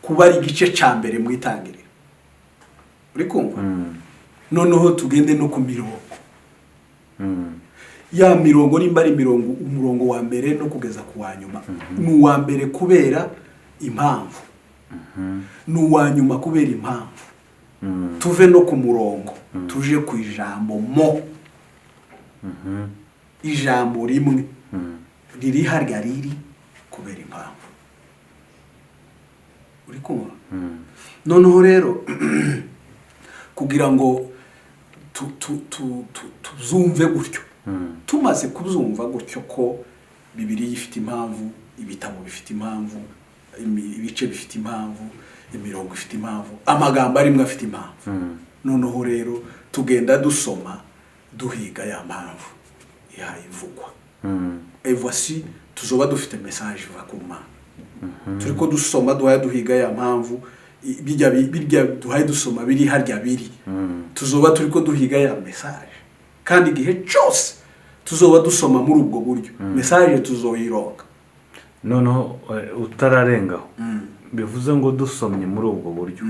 kuba ari igice cya mbere mu itangiriro. Uri kumva? Noneho tugende no ku mirongo. ya mirongo nimba ari umurongo wa mbere no kugeza ku wa nyuma ni uwa mbere kubera impamvu ni uwa nyuma kubera impamvu tuve no ku murongo tuje ku ijambo mo ijambo rimwe riri harya riri kubera impamvu uri kumva noneho rero kugira ngo tuzumve gutyo tumaze kuzumva gutyo ko Bibiliya ifite impamvu, ibitabo bifite impamvu, ibice bifite impamvu, imirongo ifite impamvu, amagambo arimwe afite impamvu, noneho rero tugenda dusoma duhiga ya mpamvu ivugwa. Et voici tuzoba dufite message va ku Mana. Turiko dusoma duhiga ya mpamvu bijya duhaye dusoma biri harya biri. Tuzoba turiko duhiga ya message. Kandi igihe cyose tuzoba dusoma muri ubwo buryo message tuzoyironka. Noneho utararengaho bivuze ngo dusomye muri ubwo buryo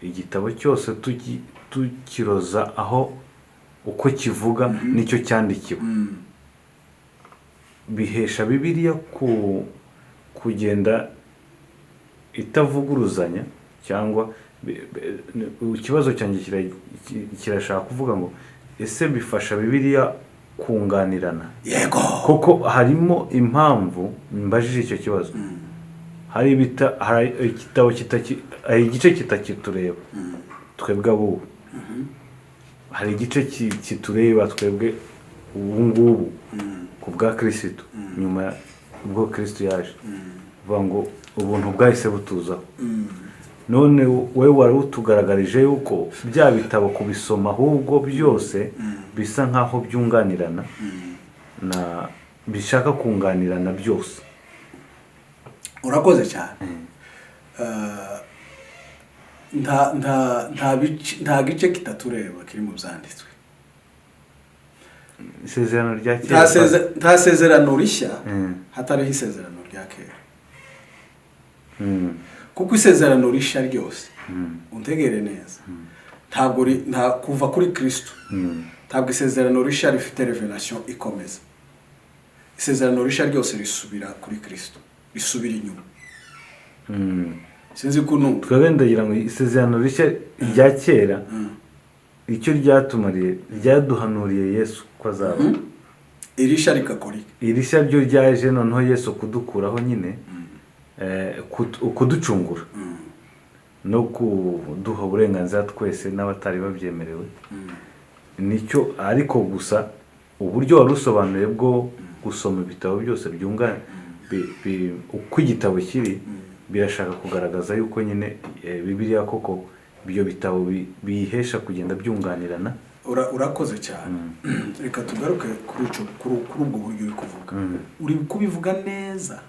igitabo cyose tukiroza aho uko kivuga nicyo cyandikiwe bihesha Bibiliya kugenda itavuguruzanya cyangwa ikibazo cyanjye kirashaka kuvuga ngo ese bifasha Bibiliya kunganirana? Yego, koko harimo impamvu mbajije icyo kibazo. Hari igitabo igice kitakitureba twebwe abo hari igice kitureba twebwe ubu ngubu ku bwa Kristo nyuma ubwo Kristo yaje vuga ngo ubuntu bwahise butuzaho. None we wari utugaragarije yuko bya bitabo kubisoma ahubwo byose bisa nkaho byunganirana na bishaka kunganirana byose. Urakoze cyane. nta gice kitatureba kiri mu byanditswe. Isezerano rya kera nta sezerano rishya hatariho isezerano rya kera. Kuko isezerano rishya ryose untegere neza ntabwo kuva kuri Kristo ntabwo isezerano rishya rifite revelation ikomeza. Isezerano rishya ryose risubira kuri Kristo, risubira inyuma. Sinzi kuno twebwe ndagira ngo isezerano rishya rya kera icyo ryatumariye ryaduhanuriye Yesu ko azaba irishya rikakora irishya ryo ryaje noneho Yesu kudukuraho nyine kuducungura no kuduha uburenganzira twese n'abatari babyemerewe. Nicyo ariko gusa uburyo warusobanuye bwo gusoma ibitabo byose byungana uko igitabo kiri birashaka kugaragaza yuko nyine Bibiliya koko ibyo bitabo bihesha kugenda byunganirana. Urakoze cyane. Reka tugaruke kuri ubwo buryo uri kuvuga. Uri kubivuga neza.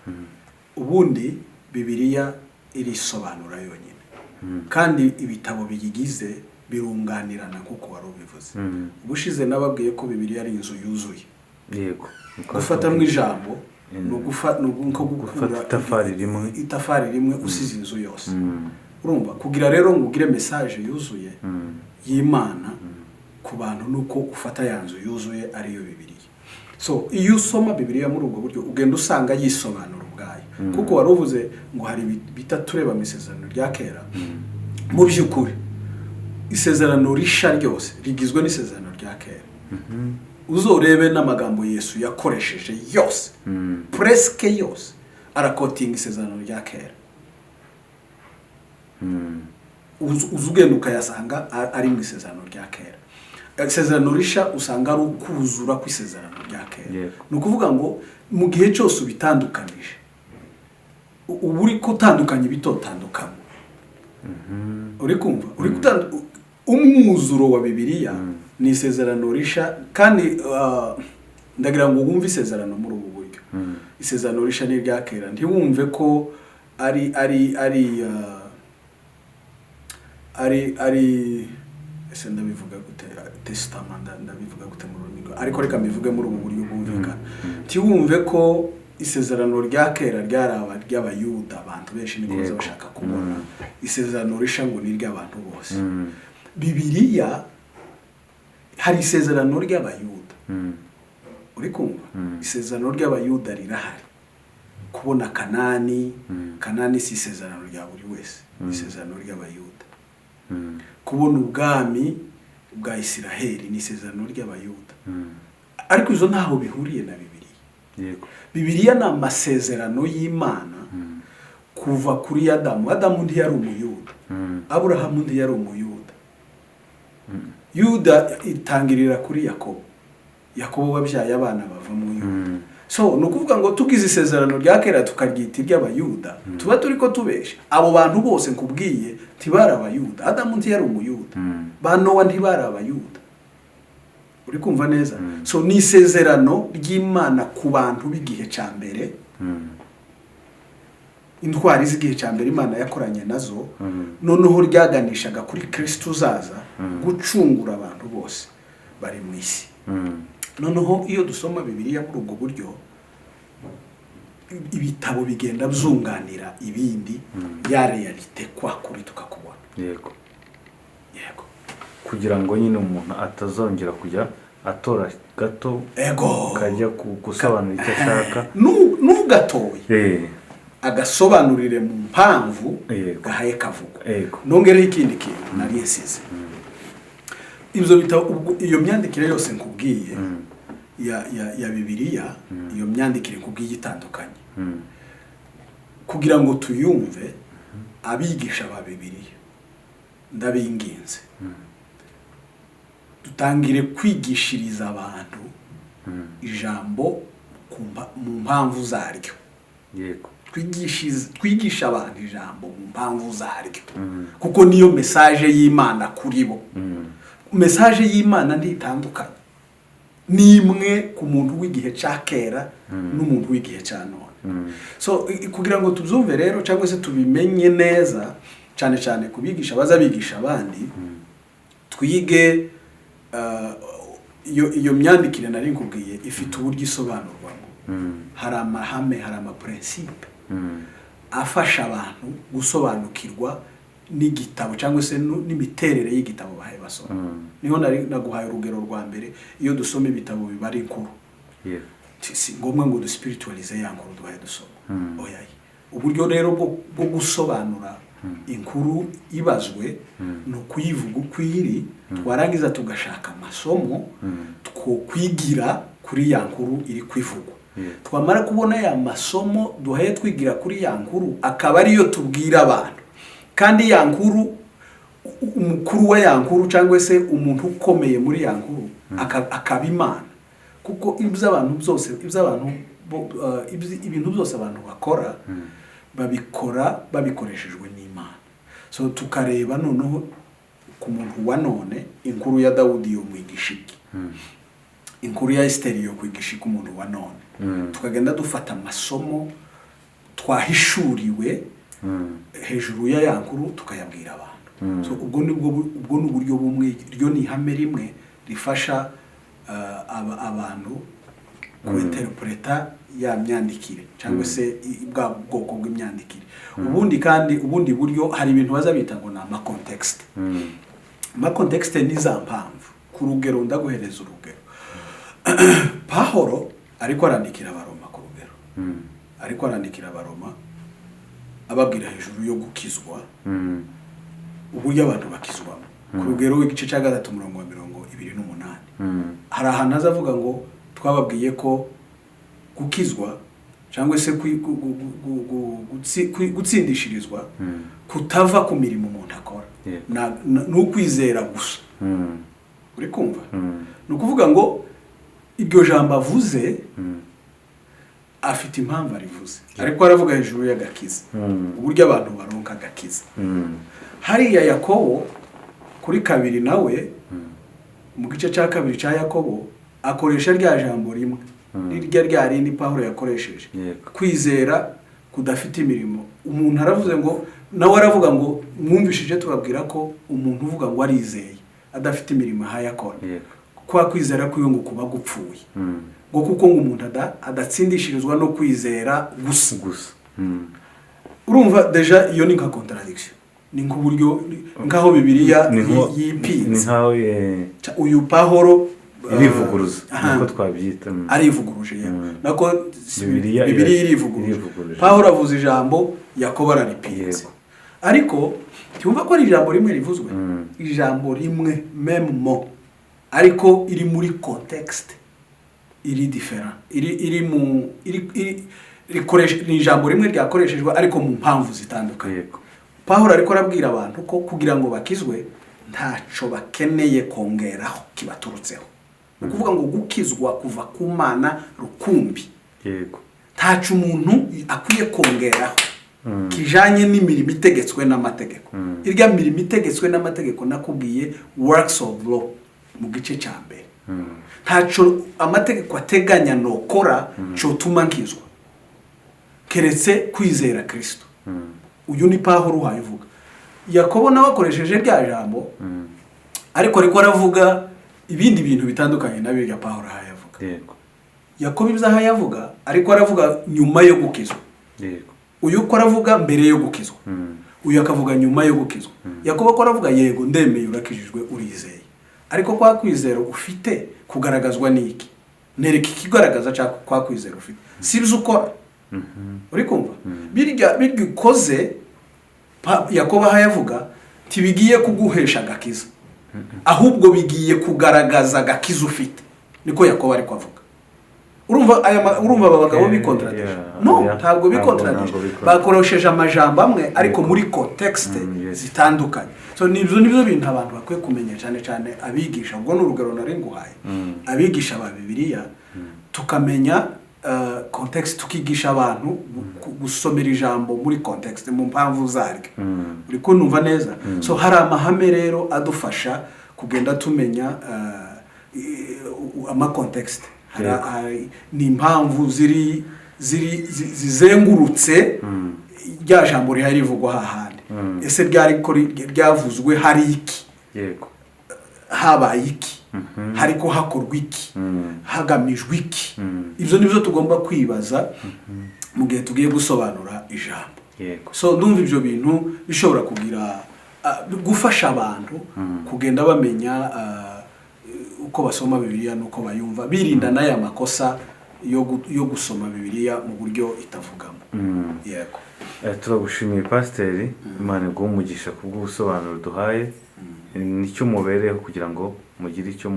Ubundi Bibiliya irisobanura yonyine kandi ibitabo biyigize birunganirana kuko wari ubivuze. Ubushize nababwiye ko Bibiliya ari inzu yuzuye. Yego, gufata mu ijambo no gufata itafari rimwe usize inzu yose. Urumva kugira rero ngo ugire message yuzuye y'Imana ku bantu nuko ufata yanzu yuzuye ariyo Bibiliya. So iyo usoma Bibiliya muri ubwo buryo ugenda usanga yisobanura ubwayo kuko wari uvuze ngo hari bitatureba mu isezerano rya kera. Mu by'ukuri isezerano risha ryose rigizwe n'isezerano rya kera. Uzorebe n'amagambo Yesu yakoresheje yose presque yose arakotinga isezerano rya kera. Uzugenda ukayasanga ari mu isezerano rya kera. Isezerano risha usanga ari ukuzura ku isezerano rya kera. Ni ukuvuga ngo mu gihe cyose ubitandukanije uri kutandukanya ibitotandukanye. Uri kumva uri umwuzuro wa Bibiliya ni isezerano risha kandi ndagira ngo wumve isezerano muri ubu buryo. Isezerano risha ni rya kera ntiwumve ko ari ese ndabivuga gute testament ndabivuga gute mu rurimi ariko reka mbivuge muri ubu buryo bwumvikana. Ntiwumve ko isezerano rya kera ryaraba ry'abayuda abantu benshi niko bashaka kubona. Isezerano risha ngo ni ry'abantu bose. Bibiliya hari isezerano ry'abayuda uri kumva isezerano ry'abayuda rirahari kubona Kanani Kanani si isezerano rya buri wese isezerano ry'abayuda kubona ubwami bwa Isiraheli ni isezerano ry'abayuda ariko izo ntaho bihuriye na Bibiliya. Yego. Bibiliya ni amasezerano y'Imana kuva kuri Adamu. Adamu ndi yari umuyuda, Aburahamu ndi yari umuyuda. Yuda itangirira kuri Yakobo. Yakobo wabyaye abana bava mu Yuda. So no kuvuga ngo tugize isezerano rya kera tukaryita iry'abayuda tuba turi ko tubesha. Abo bantu bose nkubwiye tibari abayuda. Adamu ndi yari umuyuda, ba Nowa ntibari abayuda. Uri kumva neza? So ni isezerano ry'Imana ku bantu b'igihe ca mbere. Intwari z'igihe ca mbere Imana yakoranye nazo, noneho ryaganishaga kuri Kristo uzaza gucungura abantu bose bari mu isi. Noneho iyo dusoma Bibiliya muri ubwo buryo ibitabo bigenda byunganira ibindi ya realite kwa kuri tukakubona. Yego. Yego. Kugira ngo nyine umuntu atazongera kujya atora gato kajya gusobanura icyo ashaka n'ugatoye agasobanurire mu mpamvu gahaye kavuga. Nongereho ikindi kintu nari yesize ibyo bitabo iyo myandikire yose nkubwiye ya Bibiliya iyo myandikire nkubwiye itandukanye kugira ngo tuyumve abigisha ba Bibiliya ndabinginze dutangire kwigishiriza abantu ijambo mu mpamvu zaryo. Yego. Twigisha abantu ijambo mu mpamvu zaryo kuko niyo message y'Imana kuri bo. Message y'Imana nditandukanye nimwe ku muntu w'igihe ca kera n'umuntu w'igihe ca none. So kugira ngo tubyumve rero cyangwa se tubimenye neza cyane cyane kubigisha bazabigisha abandi twige iyo myandikire nari nkubwiye ifite uburyo isobanurwamo. Hari amahame, hari amaprincipe afasha abantu gusobanukirwa n'igitabo cyangwa se n'imiterere y'igitabo bahaye basoma. Niho naguhaye urugero rwa mbere iyo dusoma ibitabo bibari inkuru. Si ngombwa ngo duspiritualize ya nkuru duhaye dusoma. Oyayi. Uburyo rero bwo gusobanura inkuru ibazwe no kuyivuga ukwiri twarangiza tugashaka amasomo two kwigira kuri ya nkuru iri kwivugwa. Twamara kubona ya masomo duhaye twigira kuri ya nkuru akaba ariyo tubwira abantu. Kandi ya nkuru umukuru wa ya nkuru cyangwa se umuntu ukomeye muri ya nkuru akaba Imana. Kuko ibintu byose abantu bakora babikora babikoreshejwe n'Imana. So tukareba noneho ku muntu wa none inkuru ya Dawudi yo mwigishiki, inkuru ya Esteri yo kwigishika umuntu wa none. Tukagenda dufata amasomo twahishuriwe hejuru ya nkuru tukayabwira abantu. So ubwo ni uburyo bumwe, ryo ni ihame rimwe rifasha abantu kuinterpreta ya myandikire cyangwa se bwa bwoko bw'imyandikire. Ubundi buryo hari ibintu bazabita ngo na context. Context ni za mpamvu. Ku rugero ndaguhereza urugero. Pawulo ariko arandikira abaroma ku rugero. Ariko arandikira abaroma ababwira hejuru yo gukizwa. Uburyo abantu bakizwamo. Ku rugero w'igice cya 3:28. Hari ahantu azavuga ngo twababwiye ko gukizwa cyangwa se gutsindishirizwa kutava ku mirimo umuntu akora n'ukwizera gusa. Uri kumva? No kuvuga ngo iryo jambo avuze afite impamvu arivuze ariko aravuga hejuru y'agakiza. Uburyo abantu baronka agakiza. Hariya Yakobo kuri 2 nawe mu gice cya 2 cya Yakobo akoresha rya jambo rimwe rya rindi Pawulo yakoresheje kwizera kudafite imirimo. Umuntu aravuze ngo nawe aravuga ngo mwumvishije tubabwira ko umuntu uvuga ngo arizeye adafite imirimo hayakora kwa kwizera kuyo ngo kuba gupfuye ngo kuko ngo umuntu adatsindishirizwa no kwizera gusa. Urumva deja iyo ni nka contradiction. Ni nk'uburyo ngaho Bibiliya yipinze. Uyu Pawulo irivuguruza niko twabyita arivuguruje yewe nako Bibiliya irivuguruje Pawulo avuze ijambo Yakobo araripinze ariko cyumva ko ari ijambo rimwe rivuzwe ijambo rimwe même mot ariko iri muri context iri different iri mu rikoresha ni ijambo rimwe ryakoreshejwe ariko mu mpamvu zitandukanye Pawulo ariko arabwira abantu ko kugira ngo bakizwe ntaco bakeneye kongeraho kibaturutseho ukuvuga ngo gukizwa kuva ku Mana rukumbi yego ntaco umuntu akwiye kongeraho kijanye n'imirimo itegetswe n'amategeko irya mirimo itegetswe n'amategeko nakubwiye works of law mu gice cya mbere ntaco amategeko ateganya nokora cyo tuma nkizwa keretse kwizera Kristo uyu ni Pawulo uhayivuga Yakobo nawe akoresheje rya jambo ariko aravuga ibindi bintu bitandukanye nabyo Pawulo ahayavuga yego Yakobo ibyaha yavuga ariko aravuga nyuma yo gukizwa yego uyu ko aravuga mbere yo gukizwa uyu akavuga nyuma yo gukizwa Yakobo ko aravuga yego ndemeye urakijijwe urizeye ariko kwa kwizera ufite kugaragazwa niki nereka ikigaragaza cyako kwa kwizera ufite sibyo ukora uri kumva birya ukoze Yakobo ahayavuga tibigiye kuguhesha gakiza ahubwo bigiye kugaragaza gakiza ufite niko Yakobo ariko avuga urumva abagabo bikontradisha no ntabwo bikontradisha bakorosheje amajambo amwe ariko muri context zitandukanye so nibyo bintu abantu bakwiye kumenya cyane abigisha ubwo n'urugero nari nguhaye abigisha ba Bibiliya tukamenya context tukigisha abantu gusomera ijambo muri context mu mpamvu zaryo uri kunumva neza so hari amahame rero adufasha kugenda tumenya ama context ni impamvu zizengurutse rya jambo rihari rivugwa hahandi ese ryavuzwe hari iki yego habaye iki hariko hakorwa iki hagamijwe iki ibyo nibyo tugomba kwibaza mu gihe tugiye gusobanura ijambo yego so ndumva ibyo bintu bishobora kugira gufasha abantu kugenda bamenya uko basoma Bibiliya nuko bayumva birinda n'aya makosa yo gusoma Bibiliya mu buryo itavugamo yego turagushimiye pasiteri Imana iguhe umugisha kubw'ubusobanuro duhaye nicyo mubereho kugira ngo mugire icyo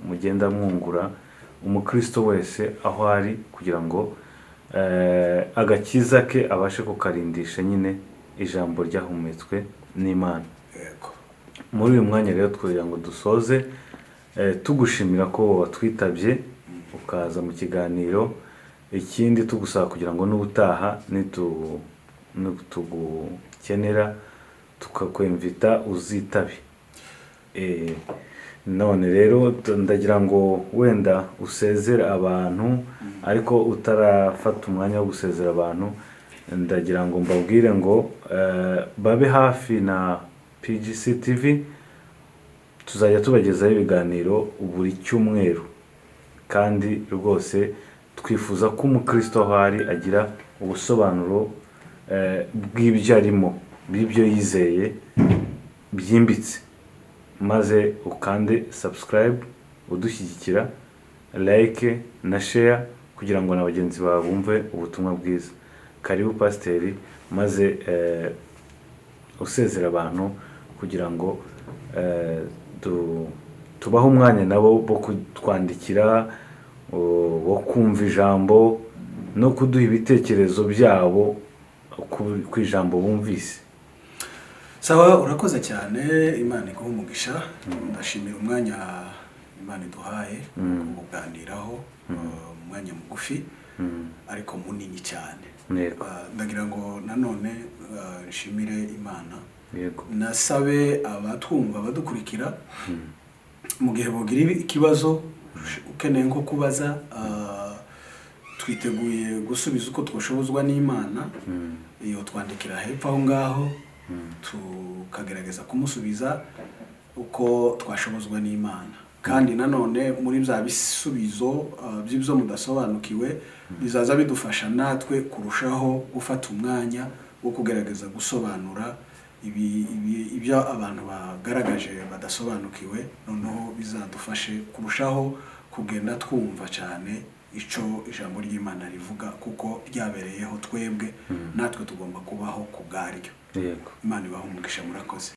mugenda mwungura umukristo wese aho ari kugira ngo agakiza ke abashe kukarindisha nyine ijambo ryahumetswe n'Imana yego muri uyu mwanya rero kugira ngo dusoze tugushimira ko watwitabye ukaza mu kiganiro ikindi tugusaba kugira ngo n'ubutaha tugukenera tukakwemvita uzitabe none rero ndagira ngo wenda usezera abantu ariko utarafata umwanya wo gusezera abantu ndagira ngo mbabwire ngo babe hafi na PGC TV tuzajya tubagezaho ibiganiro buri cyumweru kandi rwose twifuza ko umukristo aho ari agira ubusobanuro bw'ibyo arimo bw'ibyo yizeye byimbitse maze ukande subscribe udushyigikira like na share kugira ngo na bagenzi bawe bumve ubutumwa bwiza karibu pasiteri maze usezera abantu kugira ngo tubaho umwanya nabo bo kutwandikira wo kumva ijambo no kuduha ibitekerezo byabo ku ijambo bumvise. Sawa urakoze cyane Imana iguhe umugisha ndashimira umwanya Imana iduhaye kuganiraho umwanya mugufi ariko munini cyane ndagira ngo nanone nshimire Imana nasabe abatwumva badukurikira mu gihe bogira ikibazo ukeneye nko kubaza twiteguye gusubiza uko twashobozwa n'Imana iyo twandikira hepfo aho ngaho tukagerageza kumusubiza uko twashobozwa n'Imana kandi nanone muri bya bisubizo by'ibyo mudasobanukiwe bizaza bidufasha natwe kurushaho gufata umwanya wo kugerageza gusobanura ibyo abantu bagaragaje badasobanukiwe, noneho bizadufashe kurushaho kugenda twumva cyane ico ijambo ry'Imana rivuga, kuko ryabereyeho twebwe natwe tugomba kubaho ku bwaryo. Yego. Imana ibahe umugisha, murakoze.